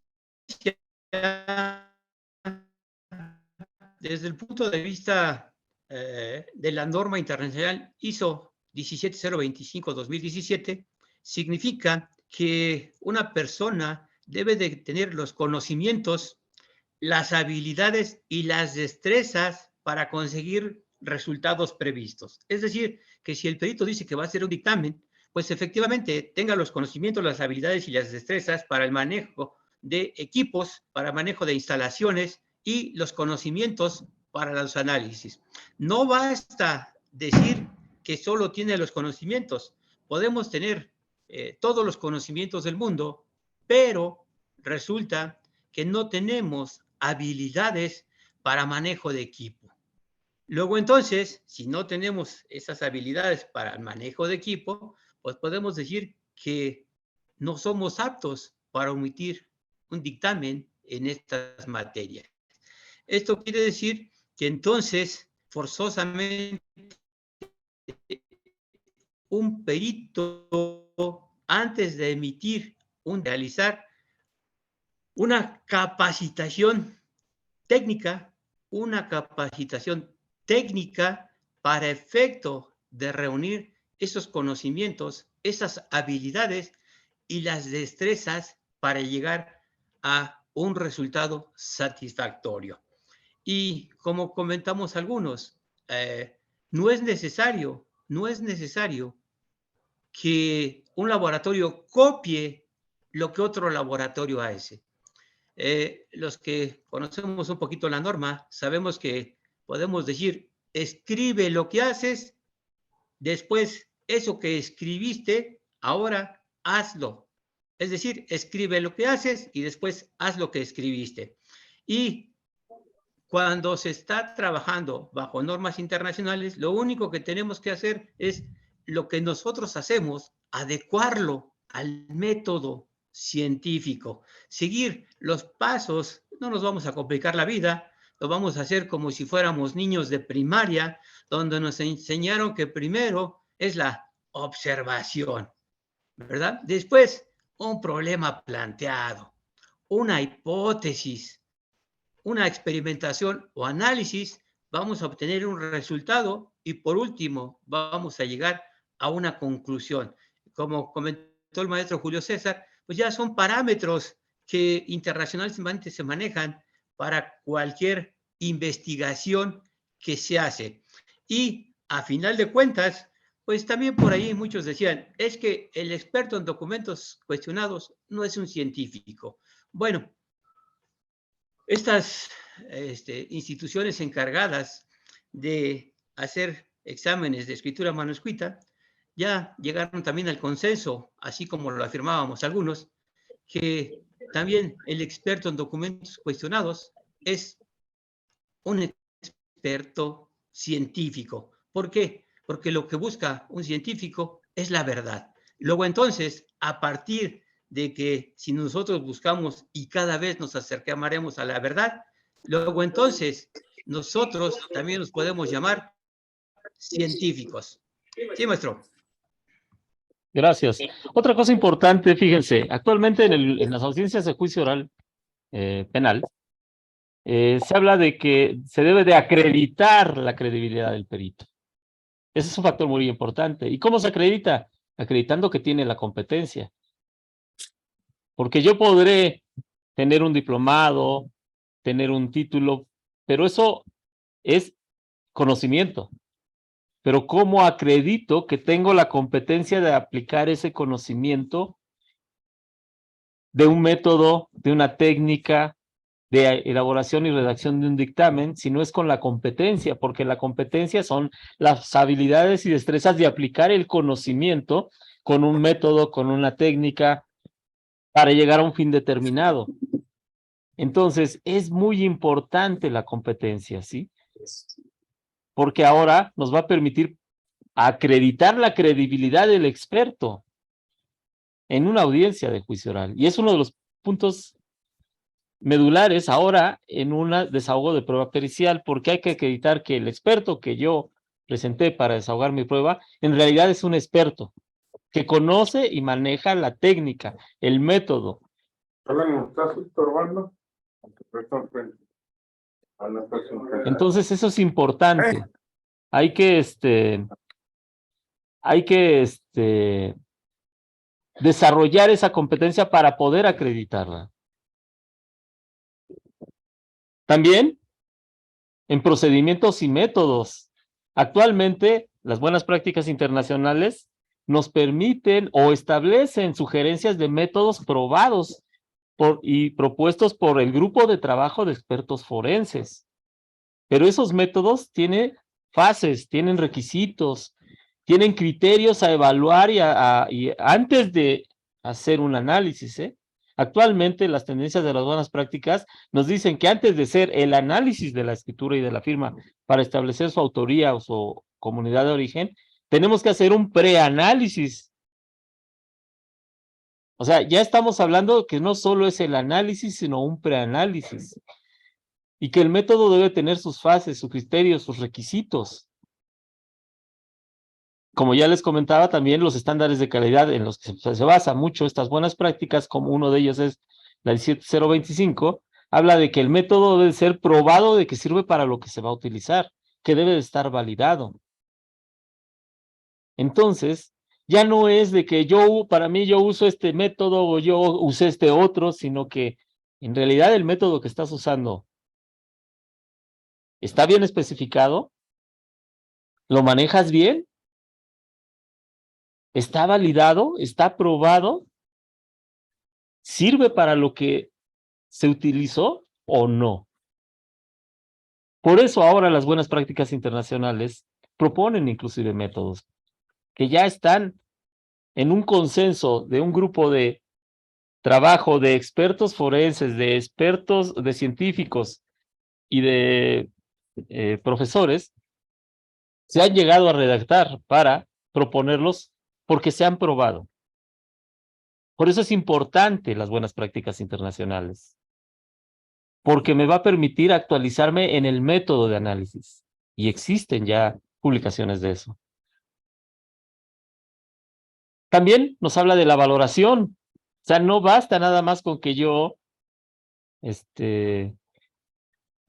desde el punto de vista de la norma internacional ISO 17025-2017, significa que una persona debe de tener los conocimientos, las habilidades y las destrezas para conseguir resultados previstos. Es decir, que si el perito dice que va a hacer un dictamen, pues efectivamente tenga los conocimientos, las habilidades y las destrezas para el manejo de equipos, para el manejo de instalaciones y los conocimientos para los análisis. No basta decir que solo tiene los conocimientos. Podemos tener todos los conocimientos del mundo, pero resulta que no tenemos habilidades para manejo de equipo. Luego entonces, si no tenemos esas habilidades para el manejo de equipo, pues podemos decir que no somos aptos para emitir un dictamen en estas materias. Esto quiere decir que entonces, forzosamente, un perito, antes de realizar una capacitación técnica, para efecto de reunir esos conocimientos, esas habilidades y las destrezas para llegar a un resultado satisfactorio. Y como comentamos algunos, no es necesario que un laboratorio copie lo que otro laboratorio hace. Los que conocemos un poquito la norma, sabemos que podemos decir escribe lo que haces, después eso que escribiste, ahora hazlo. Es decir, escribe lo que haces y después haz lo que escribiste. Y cuando se está trabajando bajo normas internacionales, lo único que tenemos que hacer es lo que nosotros hacemos, adecuarlo al método científico, seguir los pasos, no nos vamos a complicar la vida, lo vamos a hacer como si fuéramos niños de primaria, donde nos enseñaron que primero es la observación, ¿verdad? Después, un problema planteado, una hipótesis, una experimentación o análisis, vamos a obtener un resultado y por último vamos a llegar a una conclusión. Como comentó el maestro Julio César, pues ya son parámetros que internacionalmente se manejan para cualquier investigación que se hace. Y a final de cuentas, pues también por ahí muchos decían, es que el experto en documentos cuestionados no es un científico. Bueno, estas instituciones encargadas de hacer exámenes de escritura manuscrita ya llegaron también al consenso, así como lo afirmábamos algunos, que también el experto en documentos cuestionados es un experto científico. ¿Por qué? Porque lo que busca un científico es la verdad. Luego entonces, a partir de que si nosotros buscamos y cada vez nos acercaremos a la verdad, luego entonces nosotros también nos podemos llamar científicos. Sí, maestro. Gracias. Otra cosa importante, fíjense, actualmente en las audiencias de juicio oral penal, se habla de que se debe de acreditar la credibilidad del perito. Ese es un factor muy importante. ¿Y cómo se acredita? Acreditando que tiene la competencia. Porque yo podré tener un diplomado, tener un título, pero eso es conocimiento. Pero ¿cómo acredito que tengo la competencia de aplicar ese conocimiento de un método, de una técnica, de elaboración y redacción de un dictamen, si no es con la competencia? Porque la competencia son las habilidades y destrezas de aplicar el conocimiento con un método, con una técnica, para llegar a un fin determinado. Entonces, es muy importante la competencia, ¿sí? Porque ahora nos va a permitir acreditar la credibilidad del experto en una audiencia de juicio oral. Y es uno de los puntos medulares ahora en un desahogo de prueba pericial, porque hay que acreditar que el experto que yo presenté para desahogar mi prueba, en realidad es un experto que conoce y maneja la técnica, el método. Entonces eso es importante. Hay que desarrollar esa competencia para poder acreditarla. También en procedimientos y métodos. Actualmente, las buenas prácticas internacionales nos permiten o establecen sugerencias de métodos probados y propuestos por el grupo de trabajo de expertos forenses. Pero esos métodos tienen fases, tienen requisitos, tienen criterios a evaluar y antes de hacer un análisis, Actualmente las tendencias de las buenas prácticas nos dicen que antes de hacer el análisis de la escritura y de la firma para establecer su autoría o su comunidad de origen, tenemos que hacer un preanálisis. O sea, ya estamos hablando que no solo es el análisis, sino un preanálisis. Y que el método debe tener sus fases, sus criterios, sus requisitos. Como ya les comentaba, también los estándares de calidad en los que se basa mucho estas buenas prácticas, como uno de ellos es la 17025, habla de que el método debe ser probado de que sirve para lo que se va a utilizar, que debe de estar validado. Entonces, ya no es de que para mí yo uso este método o yo usé este otro, sino que en realidad el método que estás usando está bien especificado, lo manejas bien, está validado, está probado, sirve para lo que se utilizó o no. Por eso ahora las buenas prácticas internacionales proponen inclusive métodos que ya están en un consenso de un grupo de trabajo de expertos forenses, de expertos, de científicos y de profesores, se han llegado a redactar para proponerlos porque se han probado. Por eso es importante las buenas prácticas internacionales, porque me va a permitir actualizarme en el método de análisis. Y existen ya publicaciones de eso. También nos habla de la valoración. O sea, no basta nada más con que yo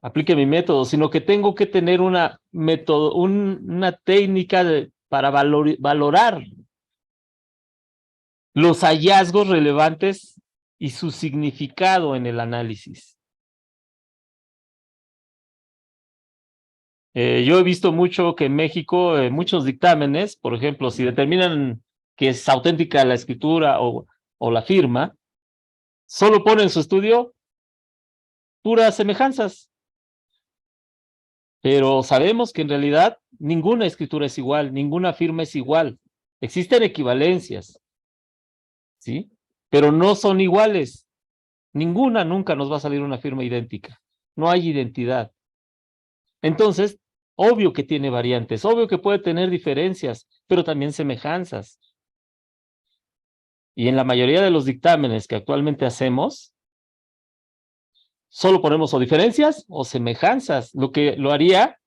aplique mi método, sino que tengo que tener una método, una técnica para valorar los hallazgos relevantes y su significado en el análisis. Yo he visto mucho que en México, muchos dictámenes, por ejemplo, si determinan que es auténtica la escritura o la firma, solo ponen en su estudio puras semejanzas. Pero sabemos que en realidad ninguna escritura es igual, ninguna firma es igual. Existen equivalencias, ¿sí? Pero no son iguales. Ninguna nunca nos va a salir una firma idéntica. No hay identidad. Entonces, obvio que tiene variantes, obvio que puede tener diferencias, pero también semejanzas. Y en la mayoría de los dictámenes que actualmente hacemos, solo ponemos o diferencias o semejanzas, lo que lo haría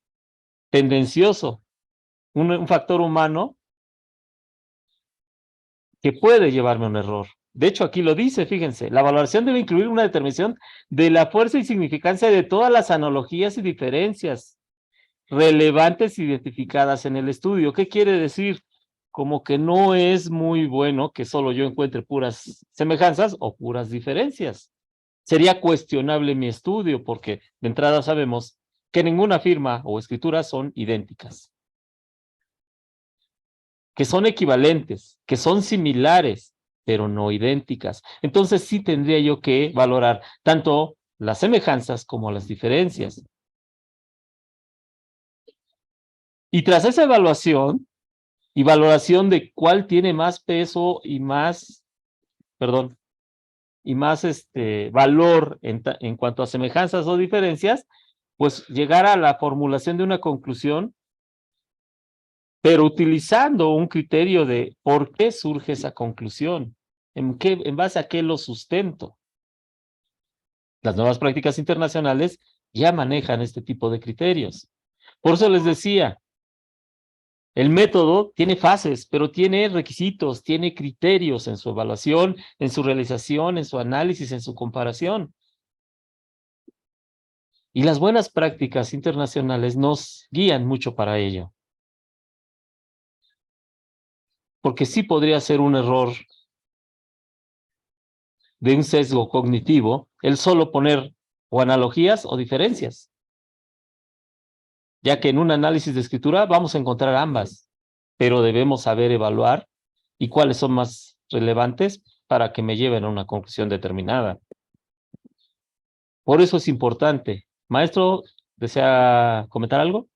tendencioso, un factor humano que puede llevarme a un error. De hecho, aquí lo dice, fíjense, la valoración debe incluir una determinación de la fuerza y significancia de todas las analogías y diferencias relevantes identificadas en el estudio. ¿Qué quiere decir? Como que no es muy bueno que solo yo encuentre puras semejanzas o puras diferencias. Sería cuestionable mi estudio porque de entrada sabemos que ninguna firma o escritura son idénticas, que son equivalentes, que son similares, pero no idénticas. Entonces sí tendría yo que valorar tanto las semejanzas como las diferencias. Y tras esa evaluación y valoración de cuál tiene más peso y más, perdón, y más valor en cuanto a semejanzas o diferencias, pues llegar a la formulación de una conclusión, pero utilizando un criterio de por qué surge esa conclusión, en base a qué lo sustento. Las nuevas prácticas internacionales ya manejan este tipo de criterios. Por eso les decía, el método tiene fases, pero tiene requisitos, tiene criterios en su evaluación, en su realización, en su análisis, en su comparación. Y las buenas prácticas internacionales nos guían mucho para ello. Porque sí podría ser un error de un sesgo cognitivo el solo poner o analogías o diferencias, ya que en un análisis de escritura vamos a encontrar ambas, pero debemos saber evaluar y cuáles son más relevantes para que me lleven a una conclusión determinada. Por eso es importante. Maestro, ¿desea comentar algo?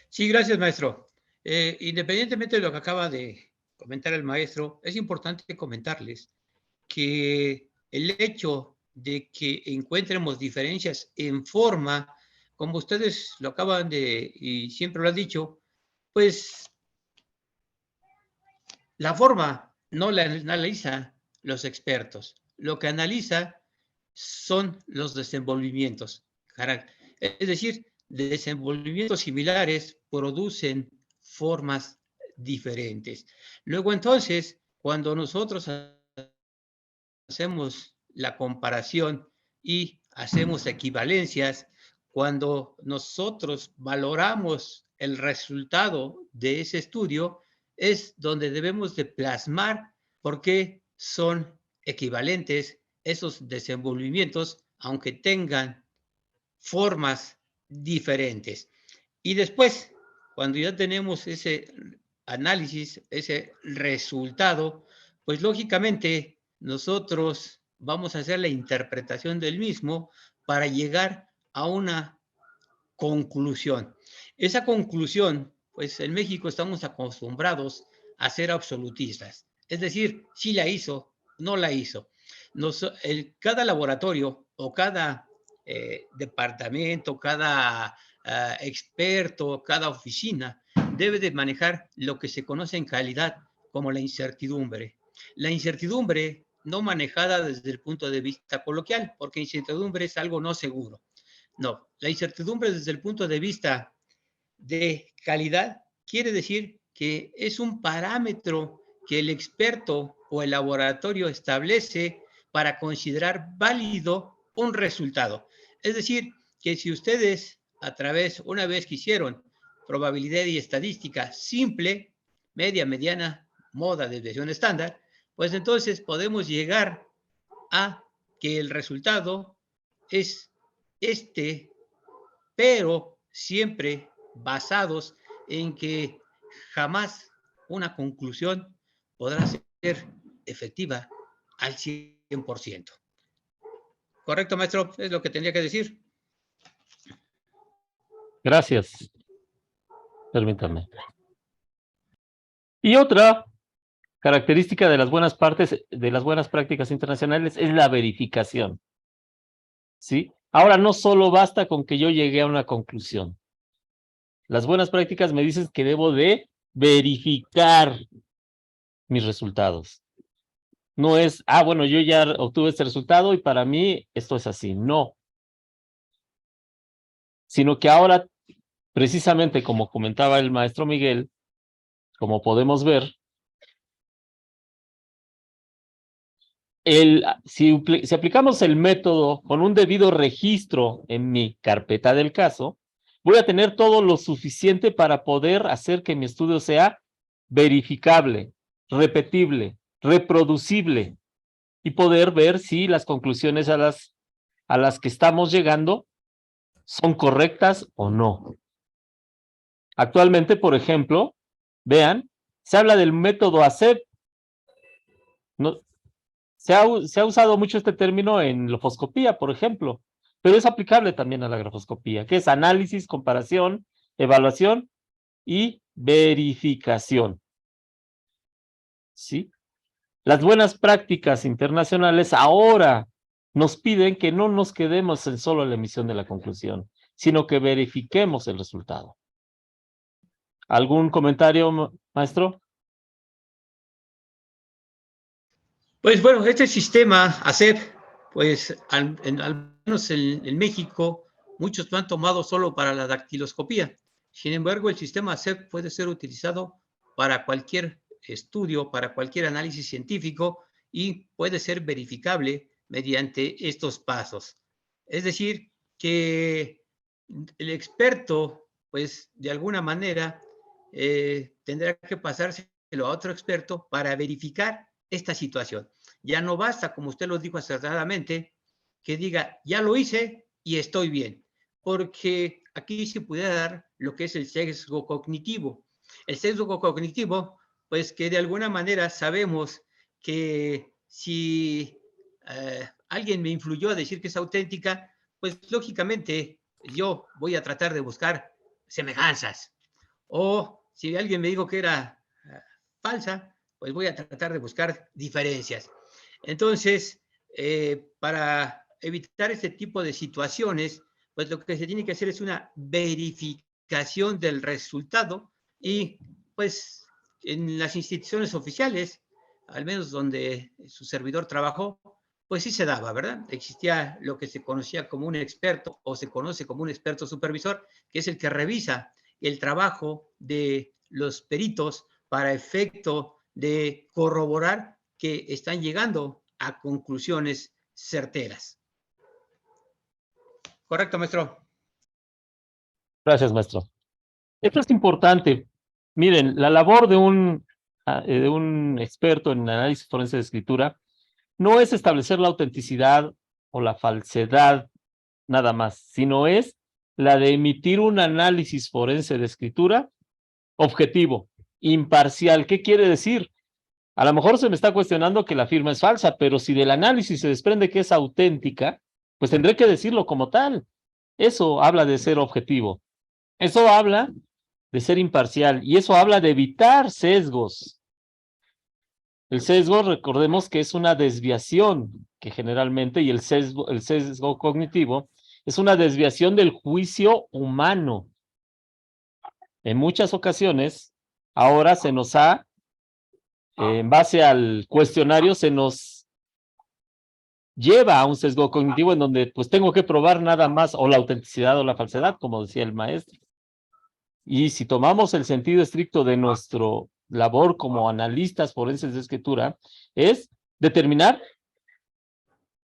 Sí, gracias, maestro. Independientemente de lo que acaba de comentar el maestro, es importante comentarles que el hecho de que encuentremos diferencias en forma, como ustedes lo acaban de, y siempre lo han dicho, pues la forma no la analiza los expertos. Lo que analiza son los desenvolvimientos. Es decir, desenvolvimientos similares producen formas diferentes. Luego entonces, cuando nosotros hacemos la comparación y hacemos equivalencias, cuando nosotros valoramos el resultado de ese estudio, es donde debemos de plasmar por qué son equivalentes esos desenvolvimientos, aunque tengan formas diferentes. Y después, cuando ya tenemos ese análisis, ese resultado, pues lógicamente nosotros vamos a hacer la interpretación del mismo para llegar a una conclusión. Esa conclusión, pues en México estamos acostumbrados a ser absolutistas. Es decir, si la hizo, no la hizo. Cada laboratorio o cada departamento, cada experto, cada oficina debe de manejar lo que se conoce en calidad como la incertidumbre. La incertidumbre no manejada desde el punto de vista coloquial, porque incertidumbre es algo no seguro. No, la incertidumbre desde el punto de vista de calidad quiere decir que es un parámetro que el experto o el laboratorio establece para considerar válido un resultado. Es decir, que si ustedes una vez que hicieron probabilidad y estadística simple, media, mediana, moda, desviación estándar, pues entonces podemos llegar a que el resultado es este, pero siempre basados en que jamás una conclusión podrá ser efectiva al 100%. ¿Correcto, maestro? Es lo que tendría que decir. Gracias. Permítame. Y otra característica de las buenas prácticas internacionales es la verificación. ¿Sí? Ahora no solo basta con que yo llegue a una conclusión. Las buenas prácticas me dicen que debo de verificar mis resultados. No es, bueno, yo ya obtuve este resultado y para mí esto es así. No. Sino que ahora, precisamente como comentaba el maestro Miguel, como podemos ver, si aplicamos el método con un debido registro en mi carpeta del caso, voy a tener todo lo suficiente para poder hacer que mi estudio sea verificable, repetible, reproducible y poder ver si las conclusiones a las que estamos llegando son correctas o no. Actualmente, por ejemplo, vean, se habla del método ACEP. No, se ha usado mucho este término en grafoscopía, por ejemplo, pero es aplicable también a la grafoscopía, que es análisis, comparación, evaluación y verificación. ¿Sí? Las buenas prácticas internacionales ahora nos piden que no nos quedemos en solo la emisión de la conclusión, sino que verifiquemos el resultado. ¿Algún comentario, maestro? Pues bueno, este sistema ACEP, pues al menos en México, muchos lo han tomado solo para la dactiloscopía. Sin embargo, el sistema ACEP puede ser utilizado para cualquier estudio, para cualquier análisis científico y puede ser verificable mediante estos pasos. Es decir, que el experto, pues de alguna manera, tendrá que pasárselo a otro experto para verificar esta situación. Ya no basta, como usted lo dijo acertadamente, que diga, ya lo hice y estoy bien, porque aquí se pudiera dar lo que es el sesgo cognitivo. El sesgo cognitivo, pues que de alguna manera sabemos que si alguien me influyó a decir que es auténtica, pues lógicamente yo voy a tratar de buscar semejanzas. O si alguien me dijo que era falsa, pues voy a tratar de buscar diferencias. Entonces, para evitar este tipo de situaciones, pues lo que se tiene que hacer es una verificación del resultado y pues en las instituciones oficiales, al menos donde su servidor trabajó, pues sí se daba, ¿verdad? Existía lo que se conocía como un experto o se conoce como un experto supervisor, que es el que revisa el trabajo de los peritos para efecto de corroborar que están llegando a conclusiones certeras. ¿Correcto, maestro? Gracias, maestro. Esto es importante. Miren, la labor de un experto en análisis forense de escritura no es establecer la autenticidad o la falsedad nada más, sino es la de emitir un análisis forense de escritura objetivo, imparcial. ¿Qué quiere decir? A lo mejor se me está cuestionando que la firma es falsa, pero si del análisis se desprende que es auténtica, pues tendré que decirlo como tal. Eso habla de ser objetivo. Eso habla de ser imparcial y eso habla de evitar sesgos. El sesgo, recordemos que es una desviación que generalmente, y el sesgo cognitivo, es una desviación del juicio humano. En muchas ocasiones, ahora se nos ha, en base al cuestionario, se nos lleva a un sesgo cognitivo en donde pues tengo que probar nada más o la autenticidad o la falsedad, como decía el maestro. Y si tomamos el sentido estricto de nuestro labor como analistas forenses de escritura, es determinar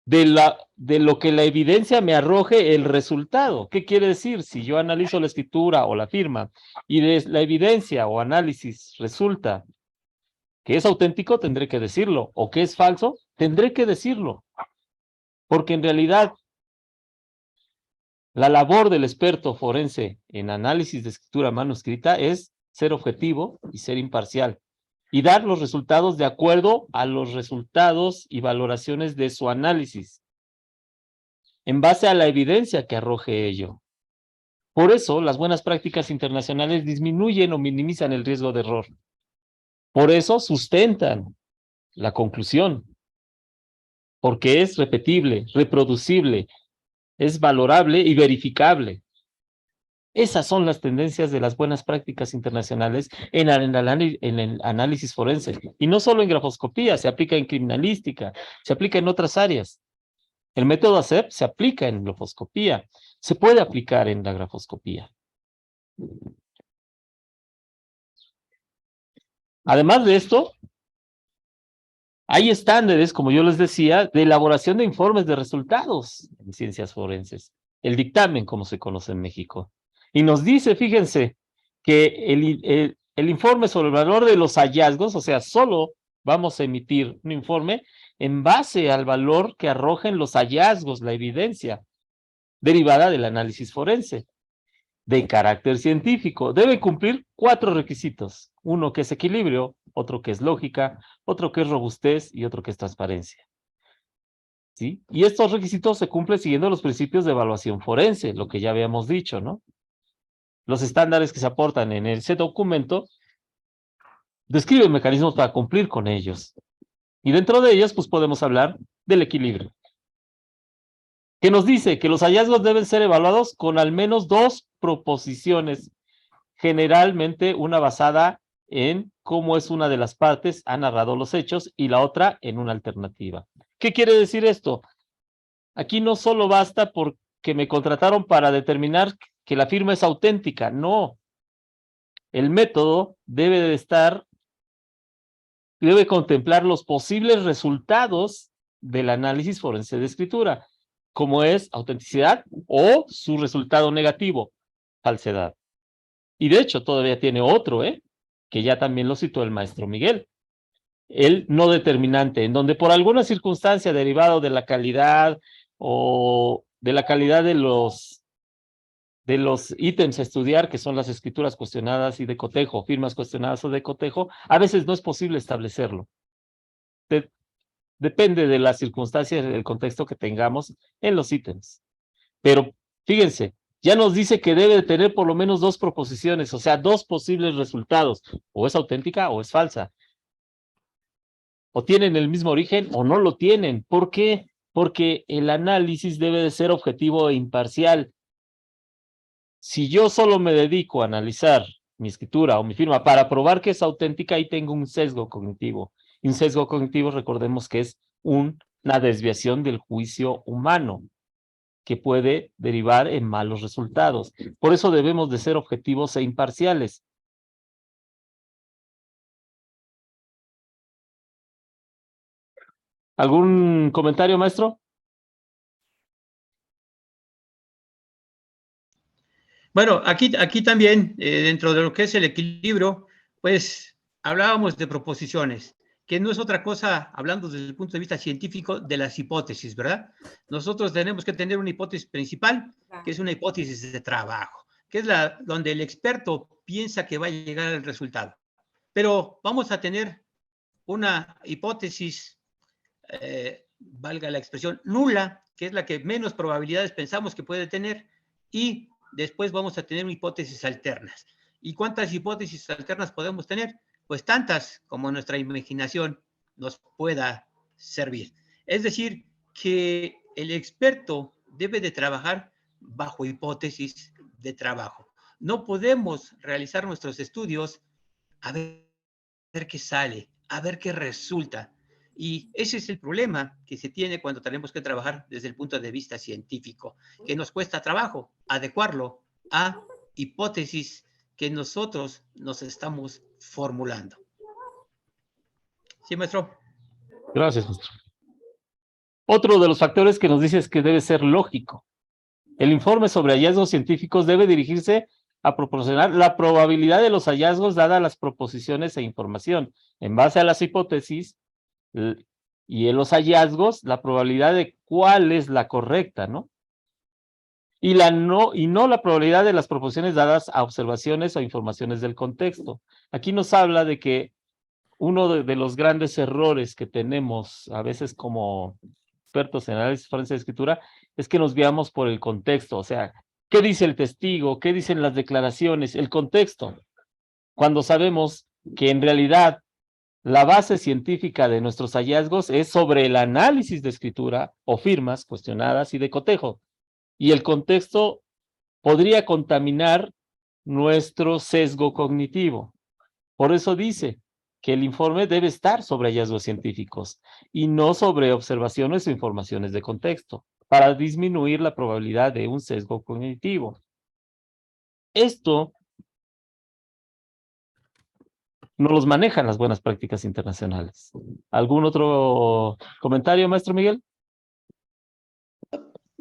de lo que la evidencia me arroje el resultado. ¿Qué quiere decir? Si yo analizo la escritura o la firma y de la evidencia o análisis resulta que es auténtico, tendré que decirlo, o que es falso, tendré que decirlo, porque en realidad la labor del experto forense en análisis de escritura manuscrita es ser objetivo y ser imparcial y dar los resultados de acuerdo a los resultados y valoraciones de su análisis, en base a la evidencia que arroje ello. Por eso, las buenas prácticas internacionales disminuyen o minimizan el riesgo de error. Por eso sustentan la conclusión, porque es repetible, reproducible, es valorable y verificable. Esas son las tendencias de las buenas prácticas internacionales en el análisis forense. Y no solo en grafoscopía, se aplica en criminalística, se aplica en otras áreas. El método ACEP se aplica en grafoscopía, se puede aplicar en la grafoscopía. Además de esto, hay estándares, como yo les decía, de elaboración de informes de resultados en ciencias forenses. El dictamen, como se conoce en México. Y nos dice, fíjense, que el informe sobre el valor de los hallazgos, o sea, solo vamos a emitir un informe en base al valor que arrojen los hallazgos, la evidencia derivada del análisis forense de carácter científico. Debe cumplir 4 requisitos. Uno que es equilibrio, otro que es lógica, otro que es robustez y otro que es transparencia. ¿Sí? Y estos requisitos se cumplen siguiendo los principios de evaluación forense, lo que ya habíamos dicho, ¿no? Los estándares que se aportan en ese documento describen mecanismos para cumplir con ellos. Y dentro de ellos, pues podemos hablar del equilibrio, que nos dice que los hallazgos deben ser evaluados con al menos 2 proposiciones, generalmente una basada en cómo es una de las partes ha narrado los hechos y la otra en una alternativa. ¿Qué quiere decir esto? Aquí no solo basta porque me contrataron para determinar que la firma es auténtica, no. El método debe contemplar los posibles resultados del análisis forense de escritura, como es autenticidad o su resultado negativo, falsedad. Y de hecho todavía tiene otro, que ya también lo citó el maestro Miguel, el no determinante, en donde por alguna circunstancia derivado de la calidad o de la calidad de los ítems a estudiar, que son las escrituras cuestionadas y de cotejo, firmas cuestionadas o de cotejo, a veces no es posible establecerlo. Depende de las circunstancias, del contexto que tengamos en los ítems. Pero fíjense, ya nos dice que debe de tener por lo menos 2 proposiciones, o sea, 2 posibles resultados, o es auténtica o es falsa. O tienen el mismo origen o no lo tienen. ¿Por qué? Porque el análisis debe de ser objetivo e imparcial. Si yo solo me dedico a analizar mi escritura o mi firma para probar que es auténtica, ahí tengo un sesgo cognitivo. Y un sesgo cognitivo, recordemos que es una desviación del juicio humano que puede derivar en malos resultados. Por eso debemos de ser objetivos e imparciales. ¿Algún comentario, maestro? Bueno, aquí también, dentro de lo que es el equilibrio, pues hablábamos de proposiciones, que no es otra cosa, hablando desde el punto de vista científico, de las hipótesis, ¿verdad? Nosotros tenemos que tener una hipótesis principal, que es una hipótesis de trabajo, que es donde el experto piensa que va a llegar al resultado. Pero vamos a tener una hipótesis, valga la expresión, nula, que es la que menos probabilidades pensamos que puede tener, y después vamos a tener hipótesis alternas. ¿Y cuántas hipótesis alternas podemos tener? Pues tantas como nuestra imaginación nos pueda servir. Es decir, que el experto debe de trabajar bajo hipótesis de trabajo. No podemos realizar nuestros estudios a ver qué sale, a ver qué resulta. Y ese es el problema que se tiene cuando tenemos que trabajar desde el punto de vista científico, que nos cuesta trabajo adecuarlo a hipótesis que nosotros nos estamos formulando. ¿Sí, maestro? Gracias, maestro. Otro de los factores que nos dice es que debe ser lógico. El informe sobre hallazgos científicos debe dirigirse a proporcionar la probabilidad de los hallazgos dadas las proposiciones e información. En base a las hipótesis y en los hallazgos, la probabilidad de cuál es la correcta, ¿no? Y no la probabilidad de las proposiciones dadas a observaciones o informaciones del contexto. Aquí nos habla de que uno de los grandes errores que tenemos a veces como expertos en análisis forense de escritura es que nos guiamos por el contexto, o sea, ¿qué dice el testigo? ¿Qué dicen las declaraciones? El contexto. Cuando sabemos que en realidad la base científica de nuestros hallazgos es sobre el análisis de escritura o firmas cuestionadas y de cotejo. Y el contexto podría contaminar nuestro sesgo cognitivo. Por eso dice que el informe debe estar sobre hallazgos científicos y no sobre observaciones o informaciones de contexto, para disminuir la probabilidad de un sesgo cognitivo. Esto no los manejan las buenas prácticas internacionales. ¿Algún otro comentario, maestro Miguel?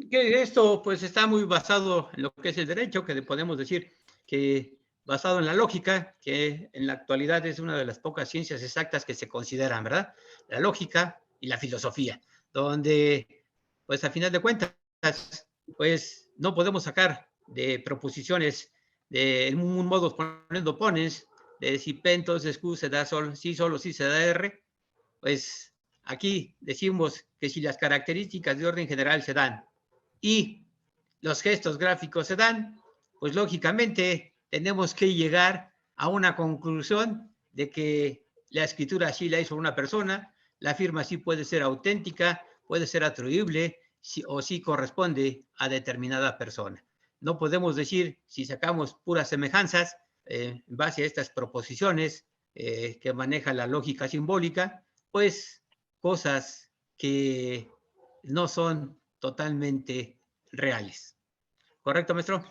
Que esto pues está muy basado en lo que es el derecho, que podemos decir que basado en la lógica, que en la actualidad es una de las pocas ciencias exactas que se consideran, ¿verdad? La lógica y la filosofía, donde pues a final de cuentas pues no podemos sacar de proposiciones de un modo poniendo pones, de si P entonces Q se da sol, sí solo sí se da R, pues aquí decimos que si las características de orden general se dan y los gestos gráficos se dan, pues lógicamente tenemos que llegar a una conclusión de que la escritura sí la hizo una persona, la firma sí puede ser auténtica, puede ser atribuible sí, o sí corresponde a determinada persona. No podemos decir, si sacamos puras semejanzas en base a estas proposiciones que maneja la lógica simbólica, pues cosas que no son totalmente reales. ¿Correcto, maestro?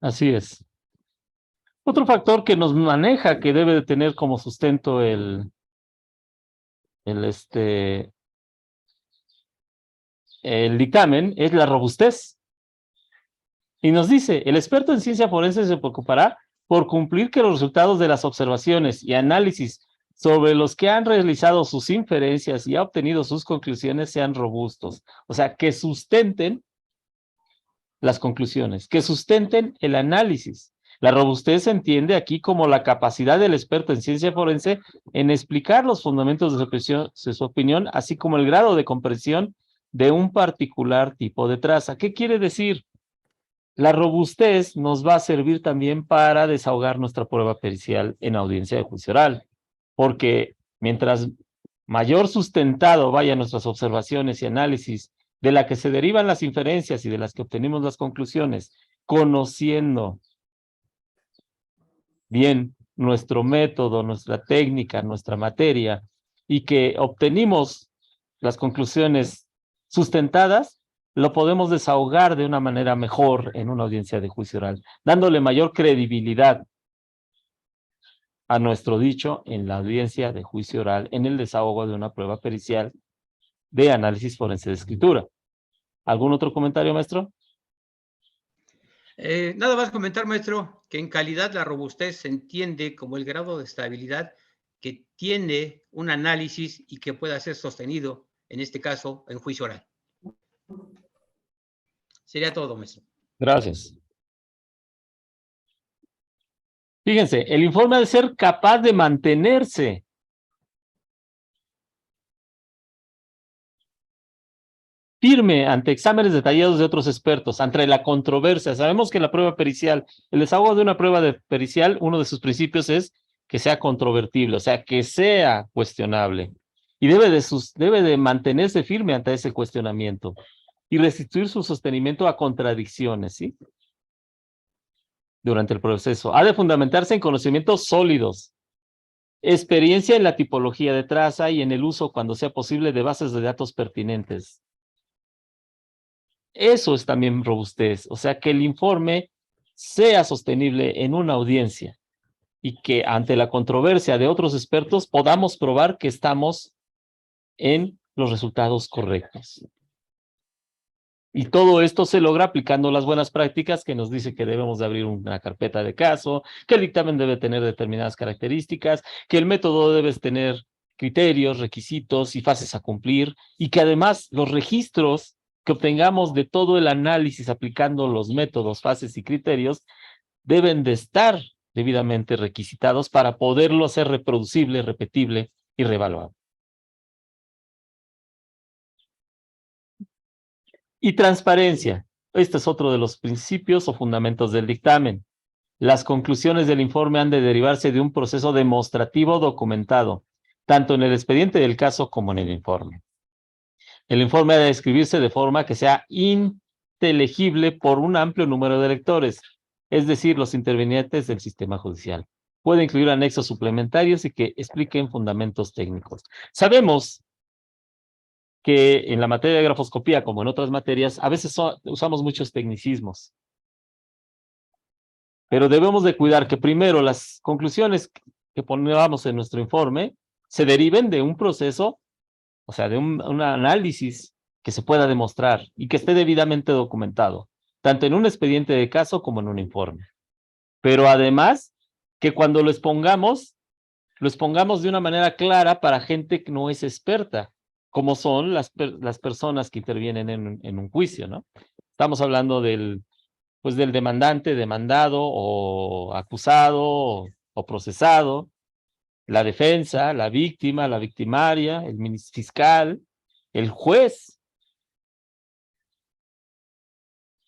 Así es. Otro factor que nos maneja, que debe de tener como sustento el dictamen, es la robustez. Y nos dice, el experto en ciencia forense se preocupará por cumplir que los resultados de las observaciones y análisis sobre los que han realizado sus inferencias y ha obtenido sus conclusiones sean robustos. O sea, que sustenten las conclusiones, que sustenten el análisis. La robustez se entiende aquí como la capacidad del experto en ciencia forense en explicar los fundamentos de su opinión, así como el grado de comprensión de un particular tipo de traza. ¿Qué quiere decir? La robustez nos va a servir también para desahogar nuestra prueba pericial en audiencia de juicio oral, porque mientras mayor sustentado vayan nuestras observaciones y análisis, de la que se derivan las inferencias y de las que obtenemos las conclusiones, conociendo bien nuestro método, nuestra técnica, nuestra materia, y que obtenimos las conclusiones sustentadas, lo podemos desahogar de una manera mejor en una audiencia de juicio oral, dándole mayor credibilidad a nuestro dicho en la audiencia de juicio oral, en el desahogo de una prueba pericial de análisis forense de escritura. ¿Algún otro comentario, maestro? Nada más comentar, maestro, que en calidad la robustez se entiende como el grado de estabilidad que tiene un análisis y que pueda ser sostenido, en este caso, en juicio oral. Sería todo, maestro. Gracias. Fíjense, el informe ha de ser capaz de mantenerse firme ante exámenes detallados de otros expertos, ante la controversia. Sabemos que la prueba pericial, el desahogo de una prueba pericial, uno de sus principios es que sea controvertible, o sea, que sea cuestionable. Y debe de mantenerse firme ante ese cuestionamiento y restituir su sostenimiento a contradicciones, ¿sí? Durante el proceso. Ha de fundamentarse en conocimientos sólidos, experiencia en la tipología de traza y en el uso, cuando sea posible, de bases de datos pertinentes. Eso es también robustez, o sea, que el informe sea sostenible en una audiencia y que ante la controversia de otros expertos podamos probar que estamos en los resultados correctos. Y todo esto se logra aplicando las buenas prácticas que nos dice que debemos de abrir una carpeta de caso, que el dictamen debe tener determinadas características, que el método debe tener criterios, requisitos y fases a cumplir, y que además los registros que obtengamos de todo el análisis aplicando los métodos, fases y criterios deben de estar debidamente requisitados para poderlo hacer reproducible, repetible y reevaluable. Y transparencia. Este es otro de los principios o fundamentos del dictamen. Las conclusiones del informe han de derivarse de un proceso demostrativo documentado, tanto en el expediente del caso como en el informe. El informe ha de escribirse de forma que sea inteligible por un amplio número de lectores, es decir, los intervinientes del sistema judicial. Puede incluir anexos suplementarios y que expliquen fundamentos técnicos. Sabemos que en la materia de grafoscopía, como en otras materias, a veces usamos muchos tecnicismos. Pero debemos de cuidar que primero las conclusiones que pongamos en nuestro informe se deriven de un proceso, o sea, de un análisis que se pueda demostrar y que esté debidamente documentado, tanto en un expediente de caso como en un informe. Pero además, que cuando lo expongamos de una manera clara para gente que no es experta, como son las personas que intervienen en un juicio, ¿no? Estamos hablando del demandante, demandado o acusado o procesado, la defensa, la víctima, la victimaria, el fiscal, el juez.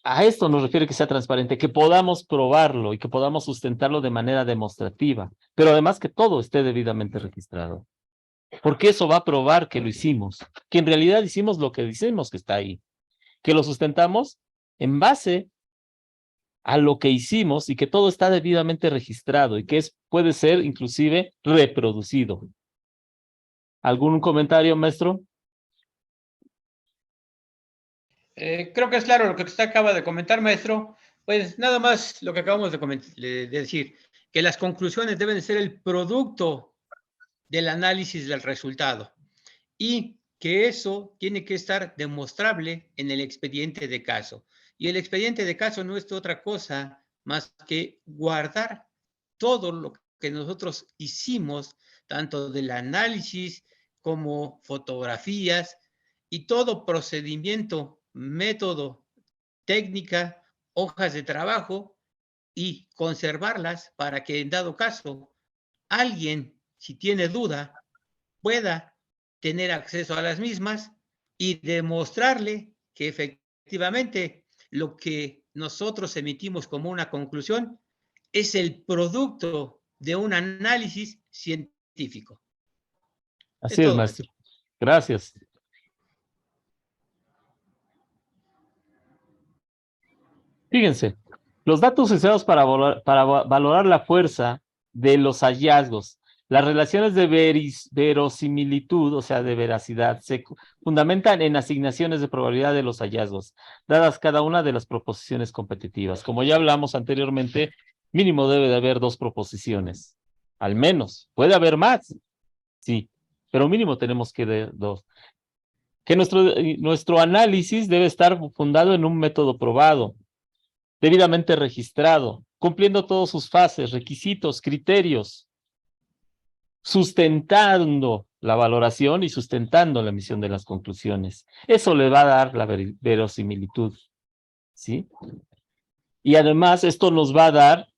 A esto nos refiere que sea transparente, que podamos probarlo y que podamos sustentarlo de manera demostrativa, pero además que todo esté debidamente registrado. Porque eso va a probar que lo hicimos, que en realidad hicimos lo que decimos que está ahí, que lo sustentamos en base a lo que hicimos y que todo está debidamente registrado y que puede ser inclusive reproducido. ¿Algún comentario, maestro? Creo que es claro lo que usted acaba de comentar, maestro. Pues nada más lo que acabamos de decir, que las conclusiones deben ser el producto del análisis del resultado y que eso tiene que estar demostrable en el expediente de caso. Y el expediente de caso no es otra cosa más que guardar todo lo que nosotros hicimos, tanto del análisis como fotografías y todo procedimiento, método, técnica, hojas de trabajo y conservarlas para que en dado caso alguien, si tiene duda, pueda tener acceso a las mismas y demostrarle que efectivamente lo que nosotros emitimos como una conclusión es el producto de un análisis científico. Así Es es, todo, maestro. maestro. Gracias. Fíjense, los datos usados para valorar la fuerza de los hallazgos, las relaciones de verosimilitud, o sea, de veracidad, se fundamentan en asignaciones de probabilidad de los hallazgos, dadas cada una de las proposiciones competitivas. Como ya hablamos anteriormente, mínimo debe de haber 2 proposiciones, al menos. Puede haber más, sí, pero mínimo tenemos que de 2. Que nuestro análisis debe estar fundado en un método probado, debidamente registrado, cumpliendo todas sus fases, requisitos, criterios, sustentando la valoración y sustentando la emisión de las conclusiones. Eso le va a dar la verosimilitud, ¿sí? Y además esto nos va a dar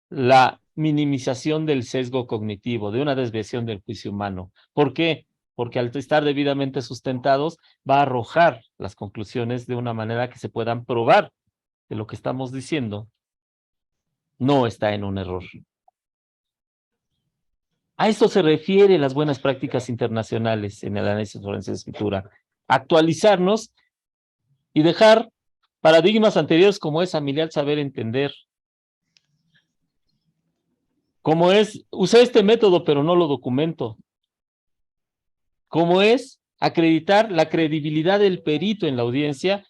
la minimización del sesgo cognitivo, de una desviación del juicio humano. ¿Por qué? porque al estar debidamente sustentados va a arrojar las conclusiones de una manera que se puedan probar que lo que estamos diciendo no está en un error. A esto se refiere las buenas prácticas internacionales en el análisis forense de escritura. Actualizarnos y dejar paradigmas anteriores como es familiar saber entender, como es usé este método pero no lo documento, como es acreditar la credibilidad del perito en la audiencia,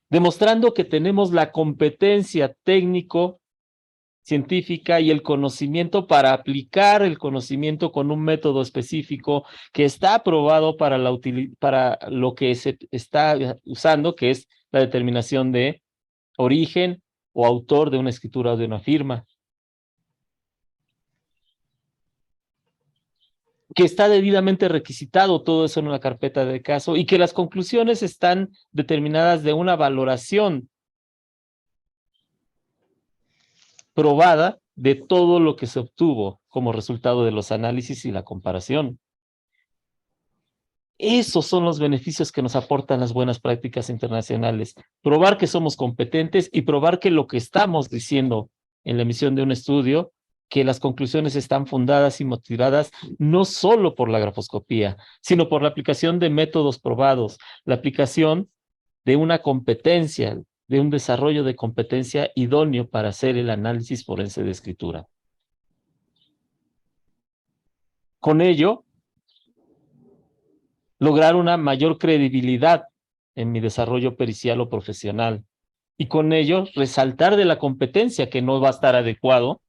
demostrando que tenemos la competencia técnico científica y el conocimiento para aplicar el conocimiento con un método específico que está aprobado para lo que se está usando, que es la determinación de origen o autor de una escritura o de una firma, que está debidamente requisitado todo eso en una carpeta de caso y que las conclusiones están determinadas de una valoración probada de todo lo que se obtuvo como resultado de los análisis y la comparación. Esos son los beneficios que nos aportan las buenas prácticas internacionales. Probar que somos competentes y probar que lo que estamos diciendo en la emisión de un estudio, que las conclusiones están fundadas y motivadas no solo por la grafoscopía, sino por la aplicación de métodos probados, la aplicación de una competencia, de un desarrollo de competencia idóneo para hacer el análisis forense de escritura. Con ello, lograr una mayor credibilidad en mi desarrollo pericial o profesional y con ello resaltar de la competencia que no va a estar adecuado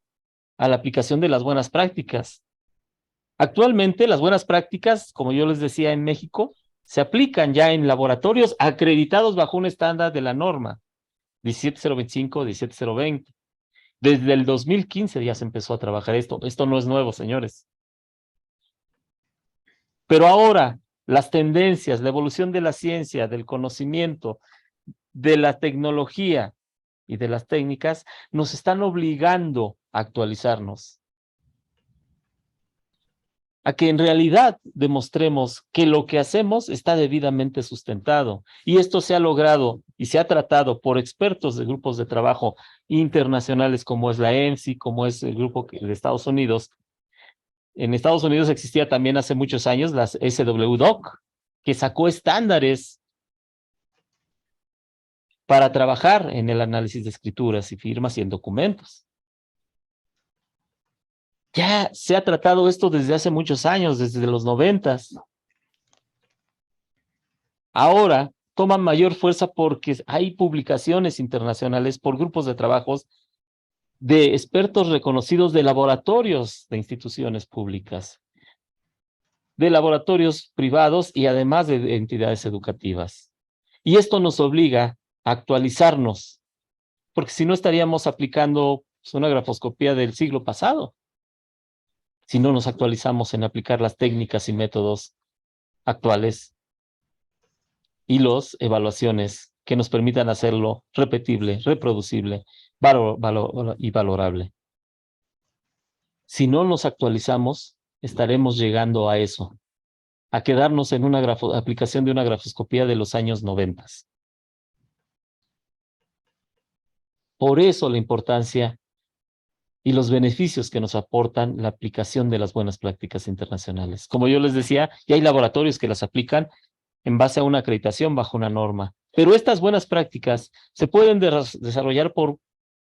a la aplicación de las buenas prácticas. Actualmente las buenas prácticas, como yo les decía en México, se aplican ya en laboratorios acreditados bajo un estándar de la norma 17025, 17020. Desde el 2015 ya se empezó a trabajar esto. Esto no es nuevo, señores. Pero ahora las tendencias, la evolución de la ciencia, del conocimiento, de la tecnología y de las técnicas nos están obligando a actualizarnos, a que en realidad demostremos que lo que hacemos está debidamente sustentado. Y esto se ha logrado y se ha tratado por expertos de grupos de trabajo internacionales como es la ENSI, como es el grupo de Estados Unidos. En Estados Unidos existía también hace muchos años la SWDoc, que sacó estándares para trabajar en el análisis de escrituras y firmas y en documentos. Ya se ha tratado esto desde hace muchos años, desde los 90s. Ahora toma mayor fuerza porque hay publicaciones internacionales por grupos de trabajos de expertos reconocidos de laboratorios de instituciones públicas, de laboratorios privados y además de entidades educativas. Y esto nos obliga a actualizarnos, porque si no estaríamos aplicando una grafoscopía del siglo pasado, si no nos actualizamos en aplicar las técnicas y métodos actuales y las evaluaciones que nos permitan hacerlo repetible, reproducible y valorable. Si no nos actualizamos, estaremos llegando a eso, a quedarnos en una aplicación de una grafoscopía de los años 90. Por eso la importancia y los beneficios que nos aportan la aplicación de las buenas prácticas internacionales. Como yo les decía, ya hay laboratorios que las aplican en base a una acreditación bajo una norma, pero estas buenas prácticas se pueden desarrollar por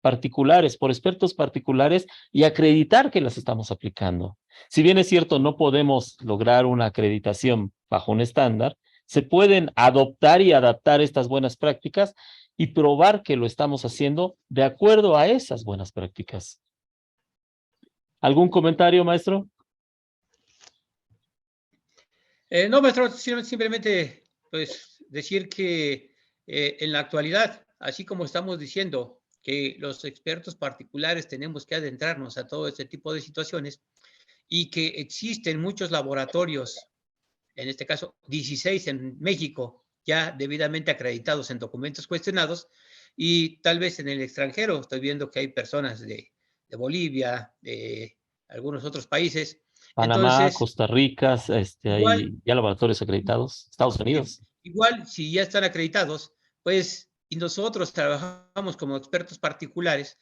particulares, por expertos particulares y acreditar que las estamos aplicando. Si bien es cierto, no podemos lograr una acreditación bajo un estándar, se pueden adoptar y adaptar estas buenas prácticas y probar que lo estamos haciendo de acuerdo a esas buenas prácticas. ¿Algún comentario, maestro? No, maestro, simplemente pues, decir que en la actualidad, así como estamos diciendo que los expertos particulares tenemos que adentrarnos a todo este tipo de situaciones y que existen muchos laboratorios, en este caso 16 en México, ya debidamente acreditados en documentos cuestionados, y tal vez en el extranjero, estoy viendo que hay personas de Bolivia, de algunos otros países, Panamá, Entonces, Costa Rica, igual, hay ya laboratorios acreditados, Estados sí, Unidos. igual si ya están acreditados, pues, y nosotros trabajamos como expertos particulares,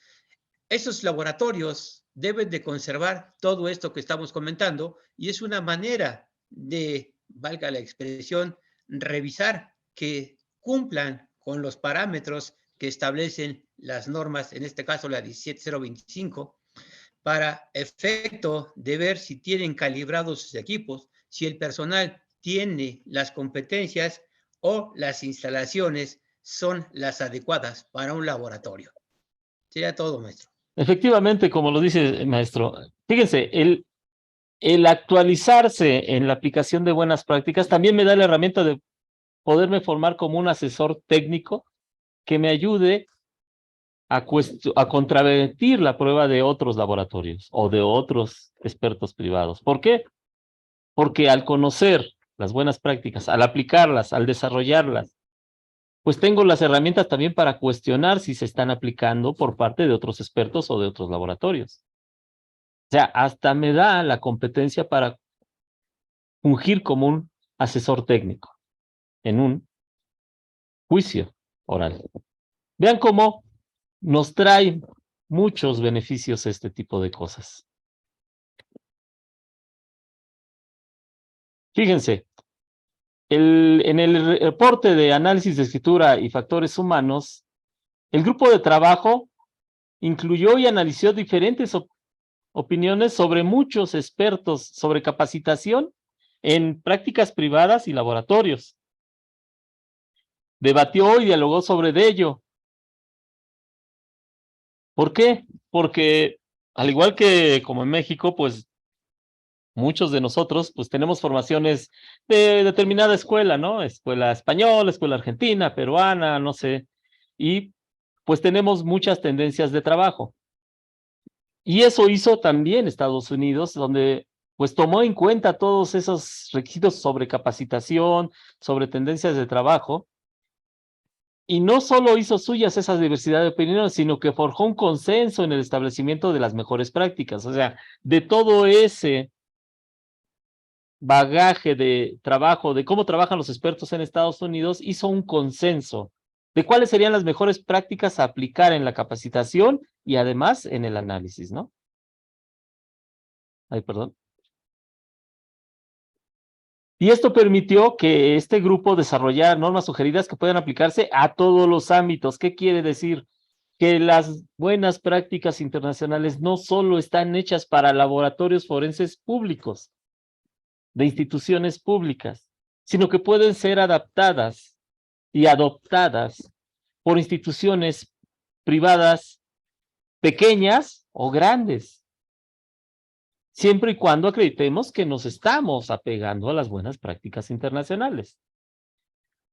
esos laboratorios deben de conservar todo esto que estamos comentando y es una manera de, valga la expresión, revisar que cumplan con los parámetros que establecen las normas, en este caso la 17025, para efecto de ver si tienen calibrados sus equipos, si el personal tiene las competencias o las instalaciones son las adecuadas para un laboratorio. Sería todo, maestro. Efectivamente, como lo dice maestro, fíjense, el actualizarse en la aplicación de buenas prácticas también me da la herramienta de poderme formar como un asesor técnico que me ayude a contravertir la prueba de otros laboratorios o de otros expertos privados. ¿Por qué? Porque al conocer las buenas prácticas, al aplicarlas, al desarrollarlas, pues tengo las herramientas también para cuestionar si se están aplicando por parte de otros expertos o de otros laboratorios. O sea, hasta me da la competencia para fungir como un asesor técnico en un juicio oral. Vean cómo nos trae muchos beneficios este tipo de cosas. Fíjense, en el reporte de análisis de escritura y factores humanos, el grupo de trabajo incluyó y analizó diferentes opiniones sobre muchos expertos sobre capacitación en prácticas privadas y laboratorios. Debatió y dialogó sobre ello. ¿Por qué? Porque al igual que como en México, pues muchos de nosotros pues tenemos formaciones de determinada escuela, ¿no? Escuela española, escuela argentina, peruana, no sé. Y pues tenemos muchas tendencias de trabajo. Y eso hizo también Estados Unidos, donde pues tomó en cuenta todos esos requisitos sobre capacitación, sobre tendencias de trabajo, y no solo hizo suyas esa diversidad de opiniones, sino que forjó un consenso en el establecimiento de las mejores prácticas. O sea, de todo ese bagaje de trabajo, de cómo trabajan los expertos en Estados Unidos, hizo un consenso de cuáles serían las mejores prácticas a aplicar en la capacitación y además en el análisis, ¿no? Ay, perdón. Y esto permitió que este grupo desarrollara normas sugeridas que puedan aplicarse a todos los ámbitos. ¿Qué quiere decir? Que las buenas prácticas internacionales no solo están hechas para laboratorios forenses públicos, de instituciones públicas, sino que pueden ser adaptadas y adoptadas por instituciones privadas pequeñas o grandes, siempre y cuando acreditemos que nos estamos apegando a las buenas prácticas internacionales.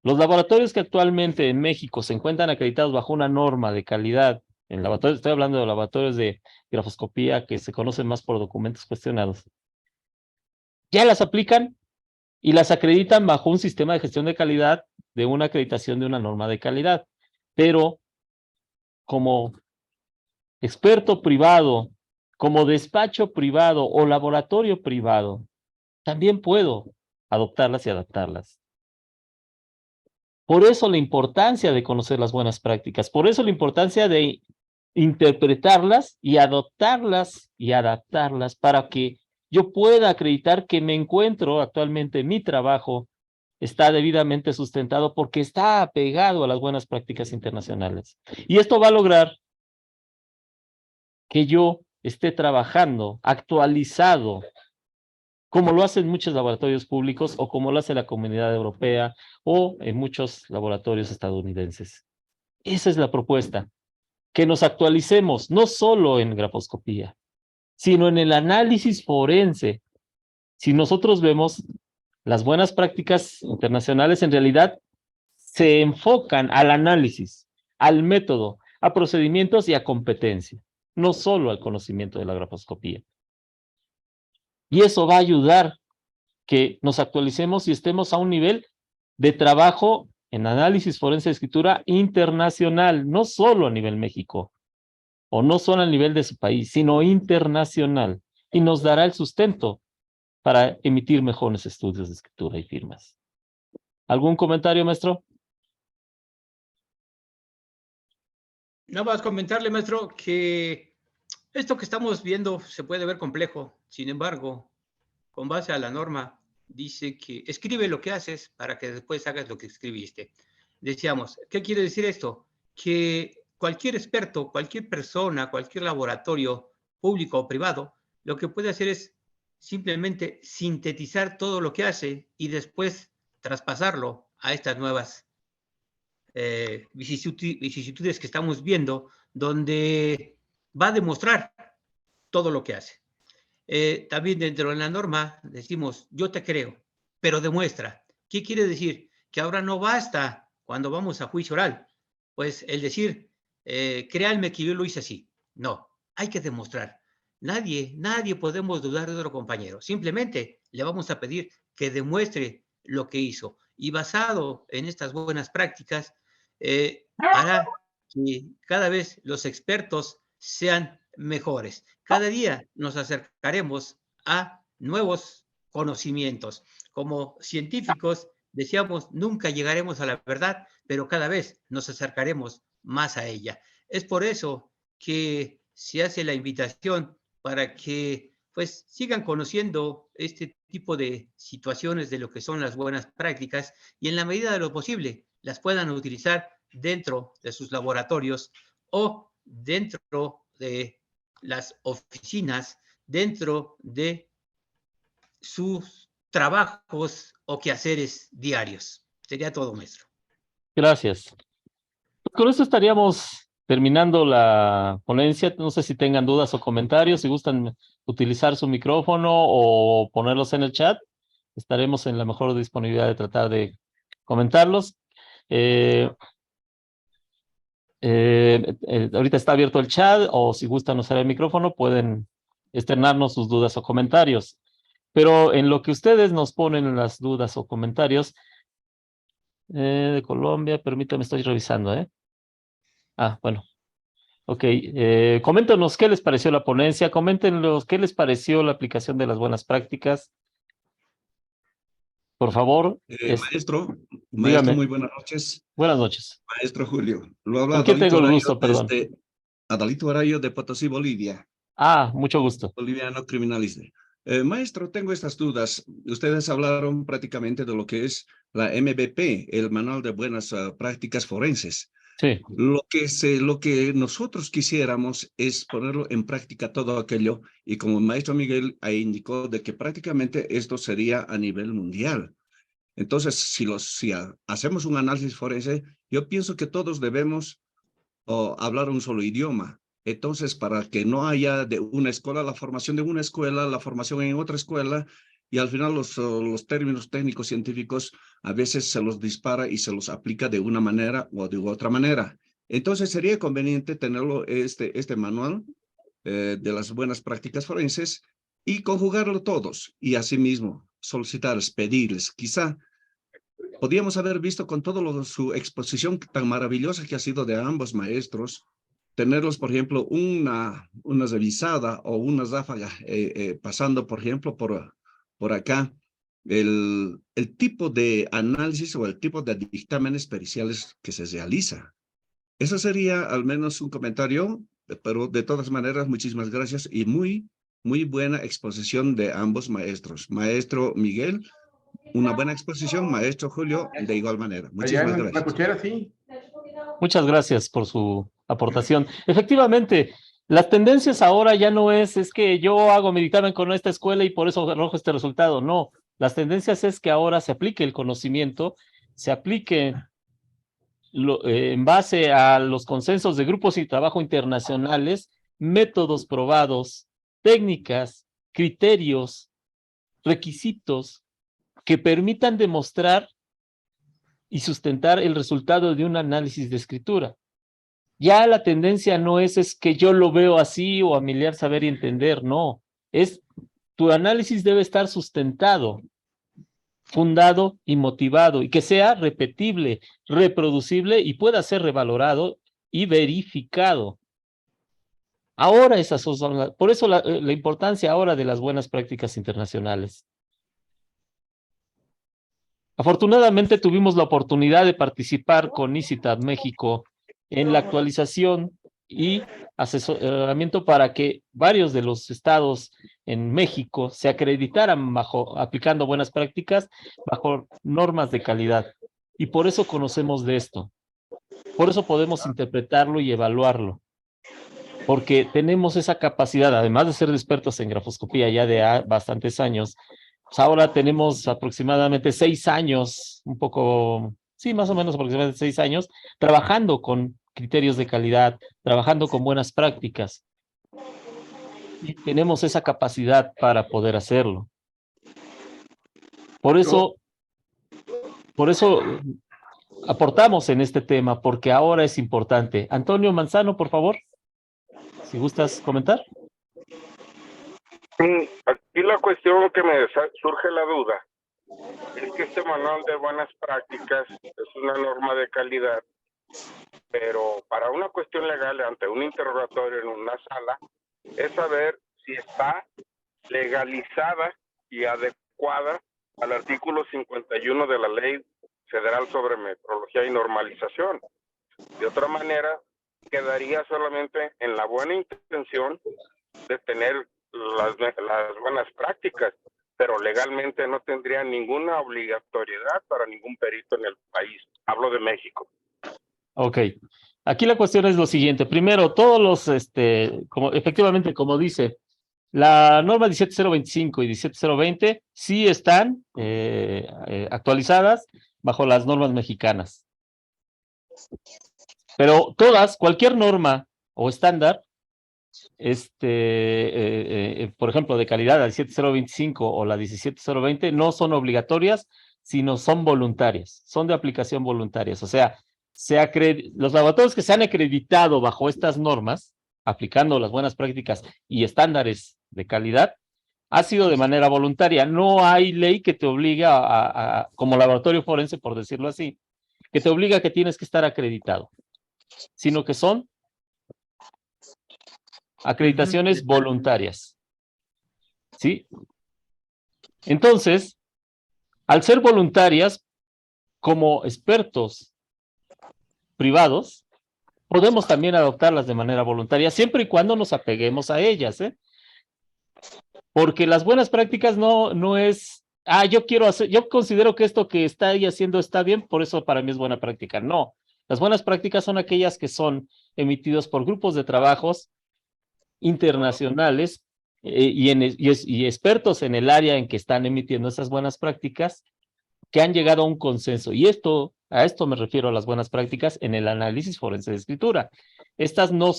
Los laboratorios que actualmente en México se encuentran acreditados bajo una norma de calidad, en laboratorios, estoy hablando de laboratorios de grafoscopía que se conocen más por documentos cuestionados, ya las aplican y las acreditan bajo un sistema de gestión de calidad de una acreditación de una norma de calidad. Pero como experto privado, como despacho privado o laboratorio privado, también puedo adoptarlas y adaptarlas. Por eso la importancia de conocer las buenas prácticas, por eso la importancia de interpretarlas y adoptarlas y adaptarlas para que yo pueda acreditar que me encuentro actualmente en mi trabajo está debidamente sustentado porque está apegado a las buenas prácticas internacionales. Y esto va a lograr que yo esté trabajando actualizado, como lo hacen muchos laboratorios públicos o como lo hace la Comunidad Europea o en muchos laboratorios estadounidenses. Esa es la propuesta, que nos actualicemos no solo en grafoscopía, sino en el análisis forense. Si nosotros vemos las buenas prácticas internacionales, en realidad se enfocan al análisis, al método, a procedimientos y a competencia, no solo al conocimiento de la grafoscopía. Y eso va a ayudar que nos actualicemos y estemos a un nivel de trabajo en análisis forense de escritura internacional, no solo a nivel México, o no solo a nivel de su país, sino internacional, y nos dará el sustento para emitir mejores estudios de escritura y firmas. ¿Algún comentario, maestro? Nada más comentarle, maestro, que esto que estamos viendo se puede ver complejo. Sin embargo, con base a la norma, dice que escribe lo que haces para que después hagas lo que escribiste. Decíamos, ¿qué quiere decir esto? Que cualquier experto, cualquier persona, cualquier laboratorio público o privado, lo que puede hacer es simplemente sintetizar todo lo que hace y después traspasarlo a estas nuevas vicisitudes que estamos viendo, donde va a demostrar todo lo que hace. También dentro de la norma decimos, yo te creo, pero demuestra. ¿Qué quiere decir? Que ahora no basta cuando vamos a juicio oral, pues el decir, créanme que yo lo hice así. No, hay que demostrar. Nadie podemos dudar de otro compañero. Simplemente le vamos a pedir que demuestre lo que hizo. Y basado en estas buenas prácticas, hará que cada vez los expertos sean mejores. Cada día nos acercaremos a nuevos conocimientos. Como científicos, decíamos, nunca llegaremos a la verdad, pero cada vez nos acercaremos más a ella. Es por eso que se hace la invitación para que pues sigan conociendo este tipo de situaciones de lo que son las buenas prácticas y en la medida de lo posible las puedan utilizar dentro de sus laboratorios o dentro de las oficinas, dentro de sus trabajos o quehaceres diarios. Sería todo, maestro. Gracias. Con esto estaríamos terminando la ponencia. No sé si tengan dudas o comentarios, si gustan utilizar su micrófono o ponerlos en el chat. Estaremos en la mejor disponibilidad de tratar de comentarlos. Ahorita está abierto el chat, o si gustan usar el micrófono, pueden externarnos sus dudas o comentarios. Pero en lo que ustedes nos ponen las dudas o comentarios, de Colombia, permítame, estoy revisando, ¿eh? Ah, bueno. Ok, coméntenos qué les pareció la ponencia, coméntenos qué les pareció la aplicación de las buenas prácticas. Por favor, Maestro, dígame. muy buenas noches. Buenas noches. Maestro Julio, lo habla ¿Con quién tengo el gusto, perdón? desde Adalito Arayo de Potosí, Bolivia. Ah, mucho gusto. Boliviano criminalista. Maestro, tengo estas dudas. Ustedes hablaron prácticamente de lo que es la MBP, el Manual de Buenas Prácticas Forenses. Sí. Lo que nosotros quisiéramos es ponerlo en práctica todo aquello, y como el maestro Miguel ahí indicó de que prácticamente esto sería a nivel mundial. Entonces, si hacemos un análisis forense, yo pienso que todos debemos hablar un solo idioma. Entonces, para que no haya de una escuela, la formación de una escuela, la formación en otra escuela, y al final los términos técnicos científicos a veces se los dispara y se los aplica de una manera o de otra manera. Entonces, sería conveniente tenerlo este manual de las buenas prácticas forenses y conjugarlo todos, y asimismo solicitarles, pedirles, quizá podíamos haber visto con su exposición tan maravillosa que ha sido de ambos maestros, tenerlos, por ejemplo, una revisada o una ráfaga pasando, por ejemplo, por acá, el tipo de análisis o el tipo de dictámenes periciales que se realiza. Eso sería al menos un comentario, pero de todas maneras, muchísimas gracias y muy buena exposición de ambos maestros. Maestro Miguel, una buena exposición, maestro Julio, de igual manera. Muchísimas gracias. La cuchara, sí. Muchas gracias por su aportación. Efectivamente, las tendencias ahora ya no es que yo hago mi dictamen con esta escuela y por eso arrojo este resultado. No, las tendencias es que ahora se aplique el conocimiento, se aplique en base a los consensos de grupos y trabajo internacionales, métodos probados, técnicas, criterios, requisitos que permitan demostrar y sustentar el resultado de un análisis de escritura. Ya la tendencia no es que yo lo veo así o familiar saber y entender, no. Tu análisis debe estar sustentado, fundado y motivado, y que sea repetible, reproducible y pueda ser revalorado y verificado. Ahora por eso la importancia ahora de las buenas prácticas internacionales. Afortunadamente tuvimos la oportunidad de participar con ICITAD México en la actualización y asesoramiento para que varios de los estados en México se acreditaran aplicando buenas prácticas bajo normas de calidad. Y por eso conocemos de esto. Por eso podemos interpretarlo y evaluarlo. Porque tenemos esa capacidad, además de ser expertos en grafoscopía ya de bastantes años, pues ahora tenemos aproximadamente 6 años, un poco, sí, más o menos aproximadamente 6 años, trabajando con criterios de calidad, trabajando con buenas prácticas. Y tenemos esa capacidad para poder hacerlo. Por eso aportamos en este tema, porque ahora es importante. Antonio Manzano, por favor, si gustas comentar. Aquí la cuestión que me surge la duda es que este manual de buenas prácticas es una norma de calidad, pero para una cuestión legal ante un interrogatorio en una sala es saber si está legalizada y adecuada al artículo 51 de la Ley Federal sobre Metrología y Normalización. De otra manera, quedaría solamente en la buena intención de tener las buenas prácticas, pero legalmente no tendría ninguna obligatoriedad para ningún perito en el país. Hablo de México. Ok. Aquí la cuestión es lo siguiente. Primero, todos los, efectivamente, como dice, la norma 17025 y 17020 sí están actualizadas bajo las normas mexicanas. Pero todas, cualquier norma o estándar, por ejemplo, de calidad, la 17025 o la 17020, no son obligatorias, sino son voluntarias, son de aplicación voluntarias. O sea, los laboratorios que se han acreditado bajo estas normas, aplicando las buenas prácticas y estándares de calidad, ha sido de manera voluntaria. No hay ley que te obliga como laboratorio forense, por decirlo así, que te obliga a que tienes que estar acreditado, sino que son acreditaciones voluntarias. ¿Sí? Entonces, al ser voluntarias, como expertos privados, podemos también adoptarlas de manera voluntaria, siempre y cuando nos apeguemos a ellas, ¿eh? Porque las buenas prácticas no es, yo considero que esto que está ahí haciendo está bien, por eso para mí es buena práctica. No, las buenas prácticas son aquellas que son emitidos por grupos de trabajos internacionales y expertos en el área en que están emitiendo esas buenas prácticas, que han llegado a un consenso. Y a esto me refiero a las buenas prácticas en el análisis forense de escritura. Estas no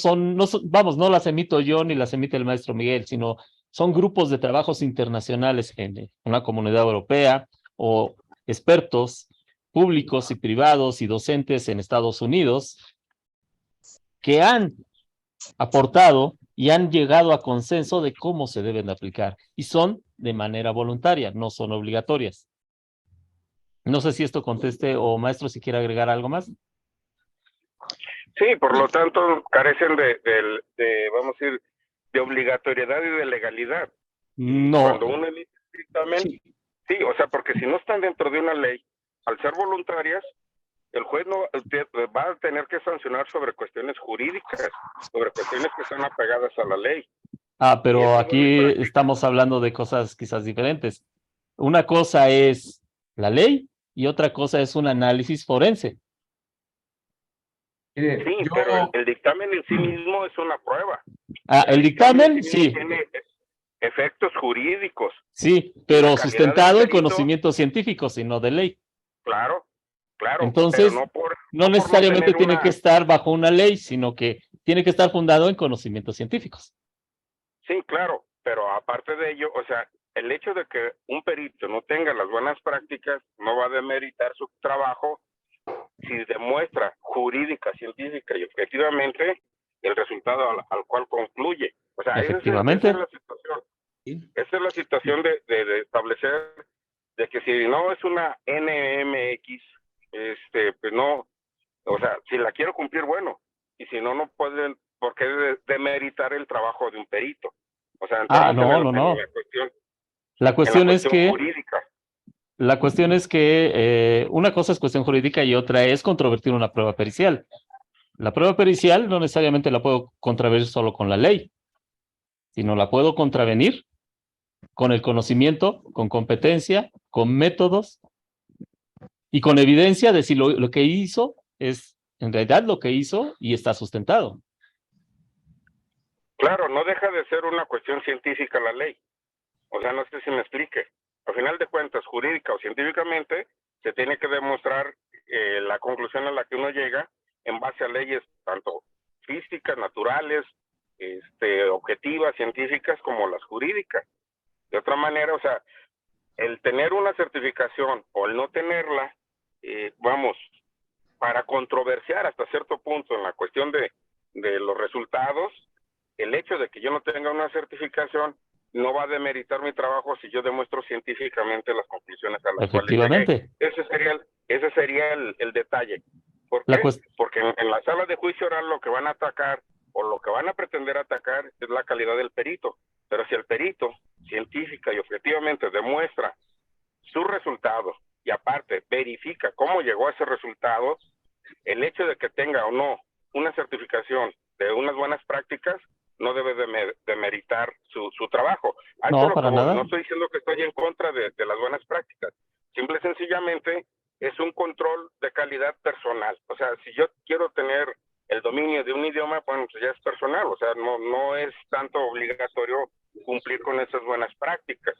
las emito yo ni las emite el maestro Miguel, sino son grupos de trabajos internacionales en una comunidad europea o expertos públicos y privados y docentes en Estados Unidos que han aportado y han llegado a consenso de cómo se deben de aplicar. Y son de manera voluntaria, no son obligatorias. No sé si esto conteste o maestro si quiere agregar algo más. Sí, por lo tanto carecen vamos a decir, de obligatoriedad y de legalidad. No. Cuando uno emite dictamen, sí, o sea, porque si no están dentro de una ley, al ser voluntarias, el juez no va a tener que sancionar sobre cuestiones jurídicas, sobre cuestiones que están apegadas a la ley. Pero aquí estamos hablando de cosas quizás diferentes. Una cosa es la ley y otra cosa es un análisis forense. Sí, pero el dictamen en sí mismo es una prueba. El dictamen sí. Tiene efectos jurídicos. Sí, pero sustentado en conocimientos científicos y no de ley. Claro. Entonces, no necesariamente tiene que estar bajo una ley, sino que tiene que estar fundado en conocimientos científicos. Sí, claro, pero aparte de ello, o sea, el hecho de que un perito no tenga las buenas prácticas no va a demeritar su trabajo si demuestra jurídica, científica y objetivamente el resultado al cual concluye. O sea, efectivamente. Esa es la situación. Esa es la situación de establecer de que si no es una NMX, pues no, o sea, si la quiero cumplir, bueno, y si no, no pueden, ¿por qué demeritar el trabajo de un perito? O sea, no. La cuestión es que jurídica. La cuestión es que una cosa es cuestión jurídica y otra es controvertir una prueba pericial. La prueba pericial no necesariamente la puedo contravenir solo con la ley, sino la puedo contravenir con el conocimiento, con competencia, con métodos y con evidencia de si lo que hizo es en realidad lo que hizo y está sustentado. Claro, no deja de ser una cuestión científica la ley. O sea, no sé si me explique. Al final de cuentas, jurídica o científicamente, se tiene que demostrar la conclusión a la que uno llega en base a leyes tanto físicas, naturales, objetivas, científicas, como las jurídicas. De otra manera, o sea, el tener una certificación o el no tenerla, vamos, para controversiar hasta cierto punto en la cuestión de los resultados, el hecho de que yo no tenga una certificación no va a demeritar mi trabajo si yo demuestro científicamente las conclusiones a las cuales llegué. Ese sería el detalle. ¿Por qué? Porque en la sala de juicio oral lo que van a atacar o lo que van a pretender atacar es la calidad del perito. Pero si el perito científica y objetivamente demuestra su resultado y aparte verifica cómo llegó a ese resultado, el hecho de que tenga o no una certificación de unas buenas prácticas no debe demeritar su trabajo. No, para nada. No estoy diciendo que estoy en contra de las buenas prácticas. Simple y sencillamente es un control de calidad personal. O sea, si yo quiero tener el dominio de un idioma, bueno, pues ya es personal. O sea, no es tanto obligatorio cumplir con esas buenas prácticas.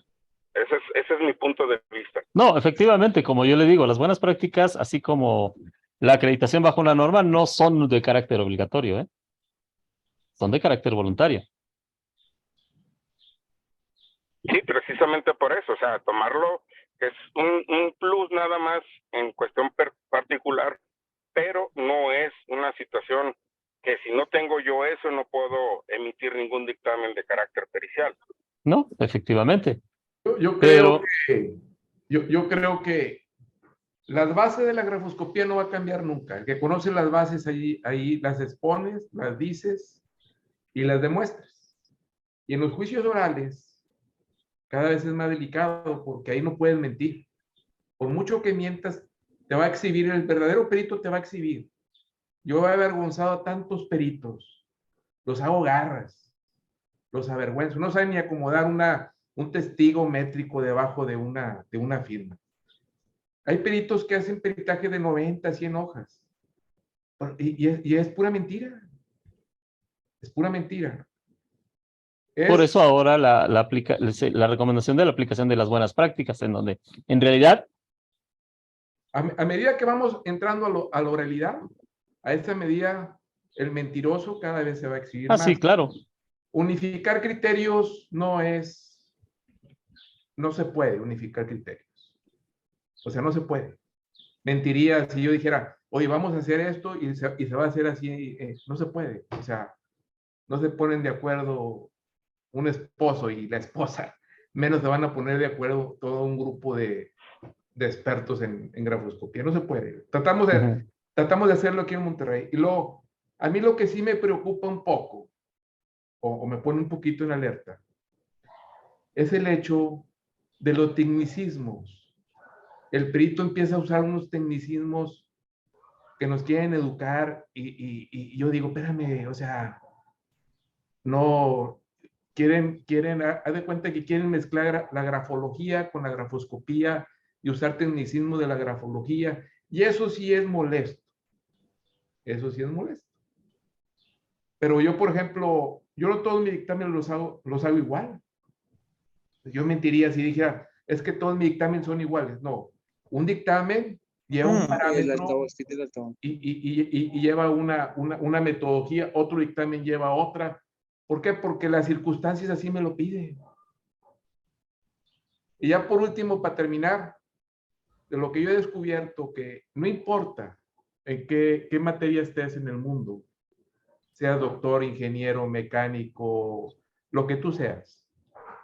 Ese es mi punto de vista. No, efectivamente, como yo le digo, las buenas prácticas, así como la acreditación bajo una norma, no son de carácter obligatorio, ¿eh? Son de carácter voluntario. Sí, precisamente por eso, o sea, tomarlo es un plus nada más en cuestión particular, pero no es una situación que si no tengo yo eso no puedo emitir ningún dictamen de carácter pericial. No, efectivamente. Yo creo que las bases de la grafoscopía no va a cambiar nunca. El que conoce las bases ahí las expones, las dices y las demuestras. Y en los juicios orales cada vez es más delicado porque ahí no puedes mentir. Por mucho que mientas, te va a exhibir, el verdadero perito te va a exhibir. Yo he avergonzado a tantos peritos, los hago garras, los avergüenzo. No saben ni acomodar un testigo métrico debajo de una firma. Hay peritos que hacen peritaje de 90, 100 hojas. Y es pura mentira. Es pura mentira. Por eso ahora la recomendación de la aplicación de las buenas prácticas, en donde en realidad a medida que vamos entrando a la oralidad, a esta medida el mentiroso cada vez se va a exhibir más. Sí, claro. Unificar criterios no se puede unificar criterios. O sea, no se puede. Mentiría si yo dijera, oye, vamos a hacer esto y se va a hacer así. No se puede. O sea, no se ponen de acuerdo un esposo y la esposa. Menos se van a poner de acuerdo todo un grupo de expertos en grafoscopía. No se puede. Tratamos de hacerlo aquí en Monterrey. Y luego, a mí lo que sí me preocupa un poco, o me pone un poquito en alerta, es el hecho de los tecnicismos. El perito empieza a usar unos tecnicismos que nos quieren educar y yo digo, espérame, o sea, no, haz de cuenta que quieren mezclar la grafología con la grafoscopía y usar tecnicismos de la grafología, y eso sí es molesto. Eso sí es molesto. Pero yo, por ejemplo, yo no todos mis dictámenes los hago igual. Yo mentiría si dijera, es que todos mis dictámenes son iguales. No, un dictamen lleva un parámetro y lleva una metodología, otro dictamen lleva otra. ¿Por qué? Porque las circunstancias así me lo piden. Y ya por último, para terminar, de lo que yo he descubierto, que no importa en qué materia estés en el mundo, seas doctor, ingeniero, mecánico, lo que tú seas,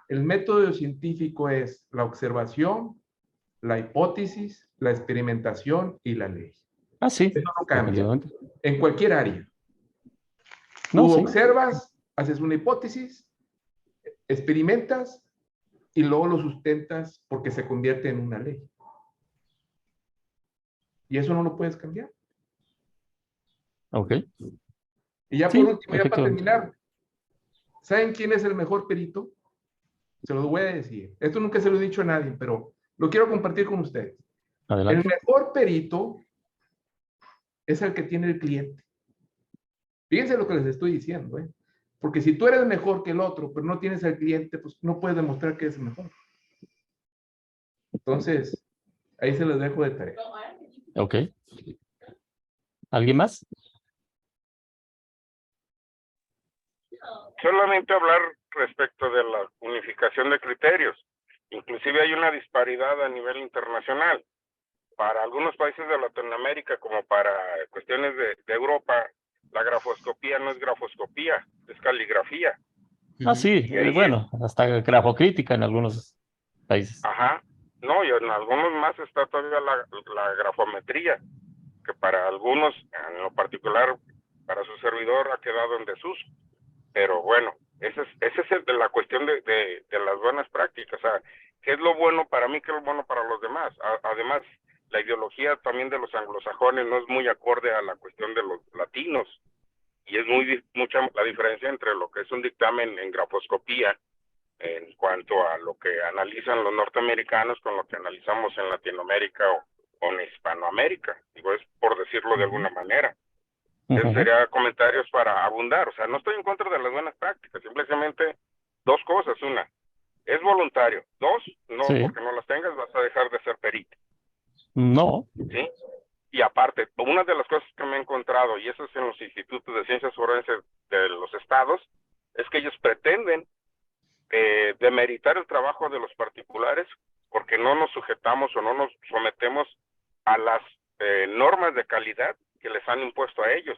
el método científico es la observación, la hipótesis, la experimentación y la ley. Sí. Eso no cambia en cualquier área. No, tú sí. Observas, haces una hipótesis, experimentas y luego lo sustentas porque se convierte en una ley. Y eso no lo puedes cambiar. Ok. Y ya Sí, por último, ya para efectivamente. terminar, ¿saben quién es el mejor perito? Se los voy a decir. Esto nunca se lo he dicho a nadie, pero lo quiero compartir con ustedes. El Adelante. mejor perito es el que tiene el cliente. Fíjense lo que les estoy diciendo, ¿eh? Porque si tú eres mejor que el otro, pero no tienes al cliente, pues no puedes demostrar que eres mejor. Entonces, ahí se los dejo de tarea. Ok. ¿Alguien más? Solamente hablar respecto de la unificación de criterios. Inclusive hay una disparidad a nivel internacional. Para algunos países de Latinoamérica, como para cuestiones de Europa, la grafoscopía no es grafoscopía, es caligrafía. Ah, sí, Y ahí, bueno, hasta grafocrítica en algunos países. ajá, no, y en algunos más está todavía la grafometría, que para algunos, en lo particular, para su servidor ha quedado en desuso. Pero bueno, ese es el de la cuestión de las buenas prácticas. O sea, ¿qué es lo bueno para mí, qué es lo bueno para los demás? Además, la ideología también de los anglosajones no es muy acorde a la cuestión de los latinos. Y es mucha la diferencia entre lo que es un dictamen en grafoscopía en cuanto a lo que analizan los norteamericanos con lo que analizamos en Latinoamérica o en Hispanoamérica. Digo, es por decirlo de alguna manera. Eso sería comentarios para abundar. O sea, no estoy en contra de las buenas prácticas, simplemente dos cosas. Una, es voluntario. Dos, no, Sí. porque no las tengas vas a dejar de ser perito. No. ¿Sí? Y aparte, una de las cosas que me he encontrado, y eso es en los institutos de ciencias forenses de los estados, es que ellos pretenden demeritar el trabajo de los particulares porque no nos sujetamos o no nos sometemos a las normas de calidad que les han impuesto a ellos.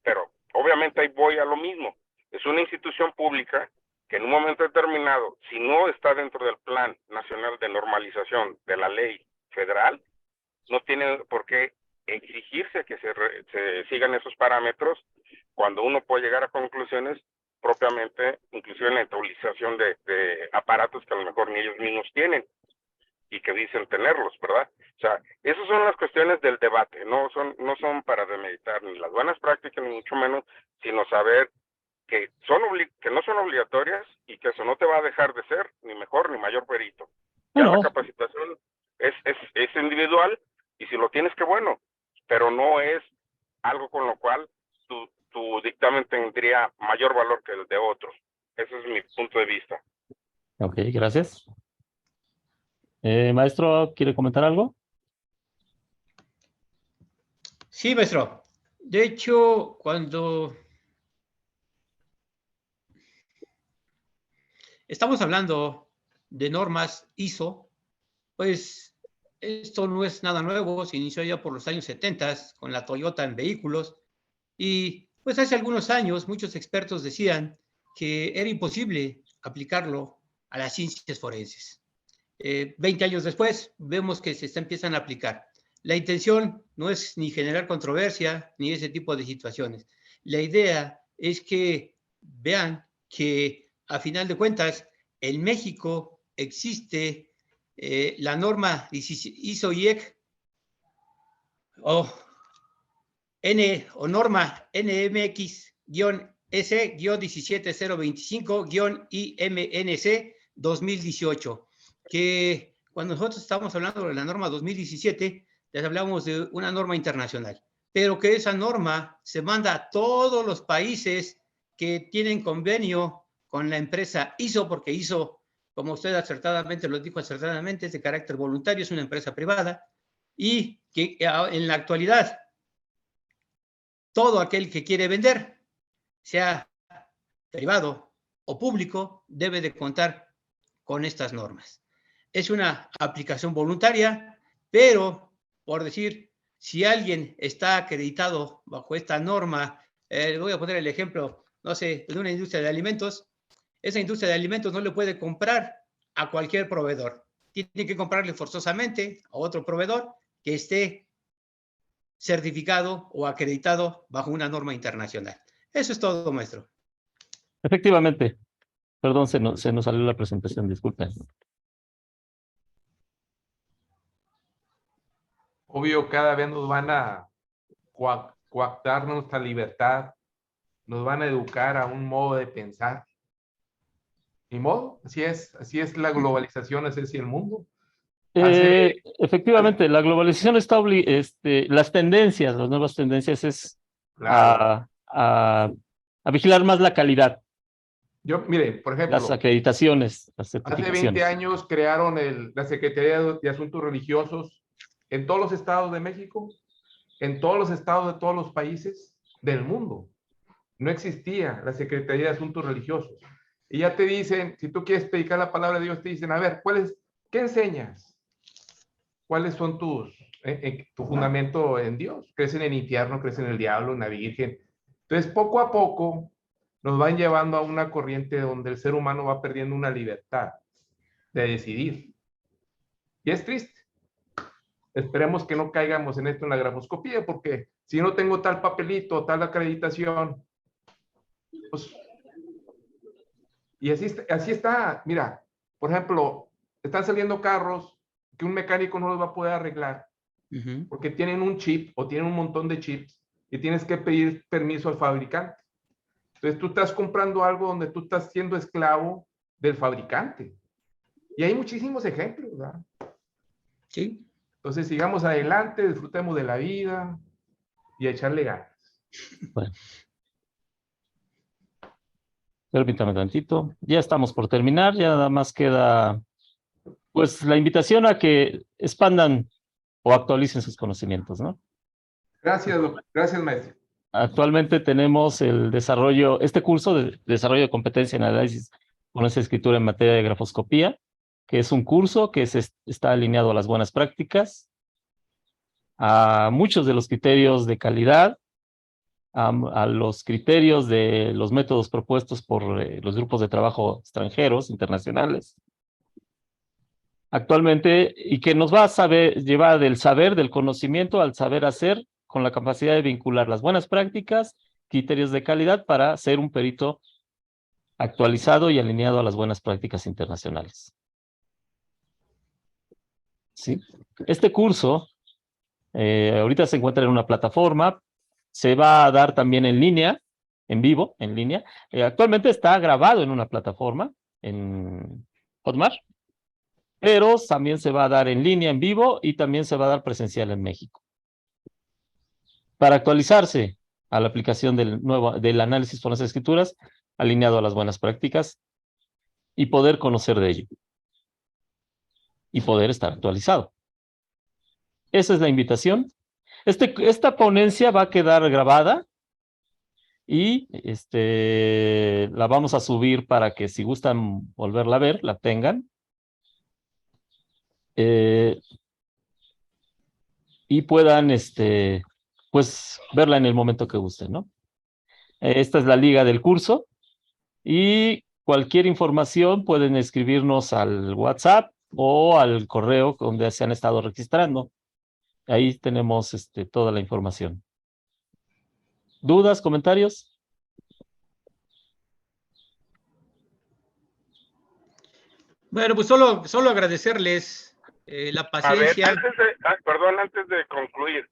Pero obviamente ahí voy a lo mismo. Es una institución pública que en un momento determinado, si no está dentro del Plan Nacional de Normalización de la ley federal, no tiene por qué exigirse que se sigan esos parámetros cuando uno puede llegar a conclusiones propiamente, inclusive en la utilización de aparatos que a lo mejor ni ellos mismos tienen y que dicen tenerlos, ¿verdad? O sea, esas son las cuestiones del debate, no son para demeritar ni las buenas prácticas, ni mucho menos, sino saber que no son obligatorias y que eso no te va a dejar de ser ni mejor ni mayor perito. Ya la No. capacitación es individual y si lo tienes, qué bueno, pero no es algo con lo cual tu dictamen tendría mayor valor que el de otros. Ese es mi punto de vista. Ok, gracias. Maestro, ¿quiere comentar algo? Sí, maestro. De hecho, cuando estamos hablando de normas ISO, pues esto no es nada nuevo, se inició ya por los años 70 con la Toyota en vehículos y pues hace algunos años muchos expertos decían que era imposible aplicarlo a las ciencias forenses. 20 años después vemos que se empiezan a aplicar. La intención no es ni generar controversia ni ese tipo de situaciones. La idea es que vean que a final de cuentas en México existe la norma ISO-IEC o norma NMX-S-17025-IMNC 2018, que cuando nosotros estamos hablando de la norma 2017, les hablamos de una norma internacional, pero que esa norma se manda a todos los países que tienen convenio con la empresa ISO, porque ISO, como usted acertadamente lo dijo acertadamente, es de carácter voluntario, es una empresa privada, y que en la actualidad todo aquel que quiere vender, sea privado o público, debe de contar con estas normas. Es una aplicación voluntaria, pero, por decir, si alguien está acreditado bajo esta norma, voy a poner el ejemplo, no sé, de una industria de alimentos, esa industria de alimentos no le puede comprar a cualquier proveedor. Tiene que comprarle forzosamente a otro proveedor que esté certificado o acreditado bajo una norma internacional. Eso es todo, maestro. Efectivamente. Perdón, se nos salió la presentación, disculpen. obvio, cada vez nos van a coactar nuestra libertad, nos van a educar a un modo de pensar. Ni modo, así es la globalización, así es el mundo. Efectivamente, la globalización está las tendencias, las nuevas tendencias es Claro. a vigilar más la calidad, Yo, mire, por ejemplo, las acreditaciones, las hace 20 certificaciones. años crearon la Secretaría de Asuntos Religiosos en todos los estados de México, en todos los estados de todos los países del mundo. No existía la Secretaría de Asuntos Religiosos. Y ya te dicen, si tú quieres predicar la palabra de Dios, te dicen, a ver, ¿qué enseñas? ¿Cuáles son tu fundamento en Dios? ¿Crees en el infierno? ¿Crees en el diablo, en la Virgen? Entonces, poco a poco, nos van llevando a una corriente donde el ser humano va perdiendo una libertad de decidir. Y es triste. Esperemos que no caigamos en esto en la grafoscopía, porque si no tengo tal papelito, tal acreditación, pues, y así está. Mira, por ejemplo, están saliendo carros que un mecánico no los va a poder arreglar porque tienen un chip o tienen un montón de chips y tienes que pedir permiso al fabricante. Entonces tú estás comprando algo donde tú estás siendo esclavo del fabricante. Y hay muchísimos ejemplos, ¿verdad? Sí. Entonces sigamos adelante, disfrutemos de la vida y a echarle ganas. Bueno. Permítame tantito. Ya estamos por terminar, ya nada más queda pues la invitación a que expandan o actualicen sus conocimientos, ¿no? Gracias, gracias, maestro. Actualmente tenemos este curso de desarrollo de competencia en análisis con esa escritura en materia de grafoscopía, que es un curso que está alineado a las buenas prácticas, a muchos de los criterios de calidad, a los criterios de los métodos propuestos por los grupos de trabajo extranjeros, internacionales. Actualmente, y que nos va a llevar del conocimiento al saber hacer, con la capacidad de vincular las buenas prácticas, criterios de calidad para ser un perito actualizado y alineado a las buenas prácticas internacionales. ¿Sí? Este curso ahorita se encuentra en una plataforma, se va a dar también en línea, en vivo, en línea. Actualmente está grabado en una plataforma, en Hotmart, pero también se va a dar en línea, en vivo, y también se va a dar presencial en México. Para actualizarse a la aplicación del análisis por las escrituras, alineado a las buenas prácticas, y poder conocer de ello. Y poder estar actualizado. Esa es la invitación. Esta ponencia va a quedar grabada y la vamos a subir para que si gustan volverla a ver, la tengan. Y puedan pues verla en el momento que gusten, ¿no? Esta es la liga del curso y cualquier información pueden escribirnos al WhatsApp o al correo donde se han estado registrando. Ahí tenemos toda la información. ¿Dudas, comentarios? Bueno, pues solo agradecerles la paciencia. A ver, antes de concluir,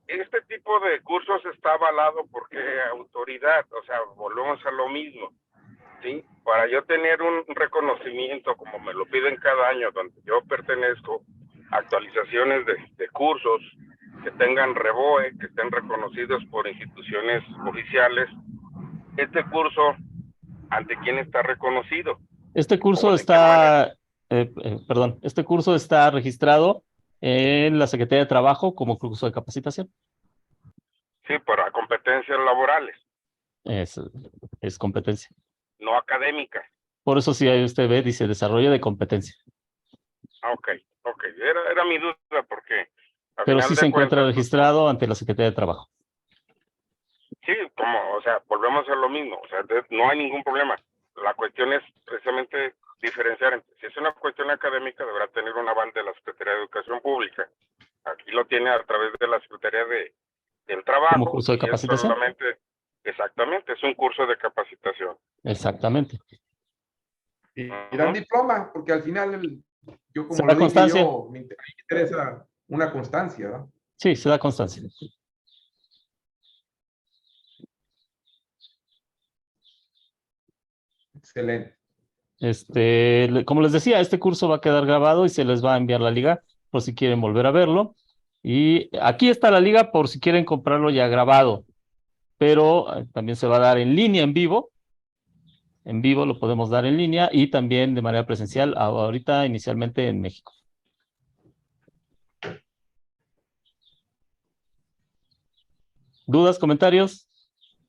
este tipo de cursos está avalado por qué autoridad, o sea, volvemos a lo mismo, ¿sí? Para yo tener un reconocimiento, como me lo piden cada año, donde yo pertenezco, actualizaciones de cursos que tengan REBOE, que estén reconocidos por instituciones oficiales, este curso, ¿ante quién está reconocido? Este curso está, este curso está registrado en la Secretaría de Trabajo como curso de capacitación. Sí, para competencias laborales. Es competencia. No académica. Por eso si ahí usted ve, dice desarrollo de competencia. Ok. Era mi duda porque... Pero sí se encuentra registrado ante la Secretaría de Trabajo. Sí, o sea, volvemos a lo mismo. O sea, no hay ningún problema. La cuestión es precisamente diferenciar entre, si es una cuestión académica, deberá tener un aval de la Secretaría de Educación Pública. Aquí lo tiene a través de la Secretaría del Trabajo. ¿Como curso de capacitación? Exactamente, es un curso de capacitación. Exactamente. Y dan diploma, porque al final, yo como lo dije, yo, me interesa una constancia, ¿no? Sí, se da constancia. Excelente. Como les decía, este curso va a quedar grabado y se les va a enviar la liga por si quieren volver a verlo. Y aquí está la liga por si quieren comprarlo ya grabado, pero también se va a dar en línea, en vivo. En vivo lo podemos dar en línea y también de manera presencial, ahorita inicialmente en México. ¿Dudas, comentarios?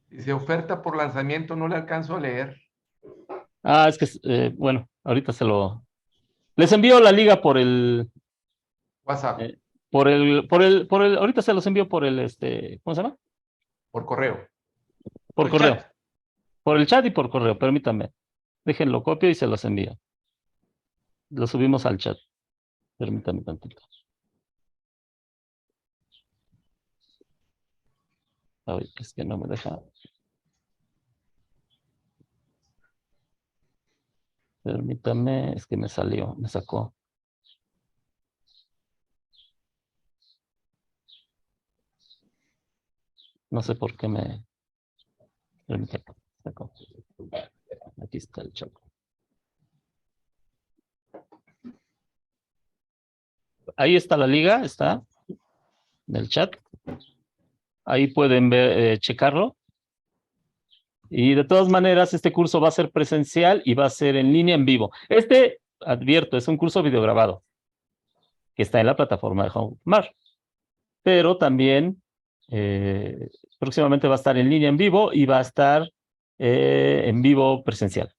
Dice oferta por lanzamiento, no le alcanzo a leer. Ah, es que, bueno, ahorita les envío la liga por el... WhatsApp, ahorita se los envío por el, ¿cómo se llama? por correo. Por el correo. chat. Por el chat y por correo, permítanme. Déjenlo copio y se los envío. Lo subimos al chat. Permítanme tantito. Ay, es que no me deja. Permítame, es que me sacó. No sé por qué permítame, sacó. Aquí está el chat. Ahí está la liga, está en el chat. Ahí pueden ver, checarlo. Y de todas maneras, este curso va a ser presencial y va a ser en línea, en vivo. Advierto, es un curso videograbado que está en la plataforma de Hotmart. Pero también próximamente va a estar en línea, en vivo, y va a estar en vivo presencial.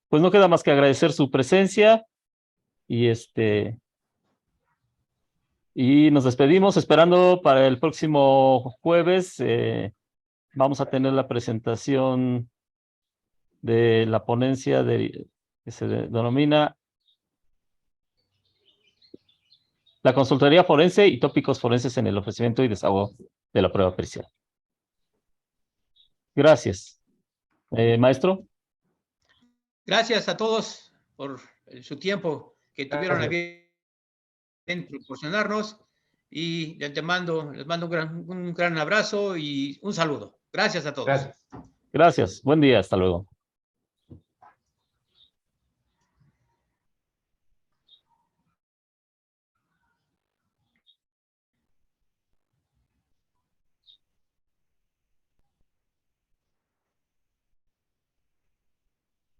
Pues no queda más que agradecer su presencia y y nos despedimos esperando para el próximo jueves. Vamos a tener la presentación de la ponencia que se denomina la consultoría forense y tópicos forenses en el ofrecimiento y desahogo de la prueba pericial. Gracias. Maestro. Gracias a todos por su tiempo que tuvieron a bien proporcionarnos, y les mando un gran abrazo y un saludo. Gracias a todos. Gracias. Gracias. Buen día. Hasta luego.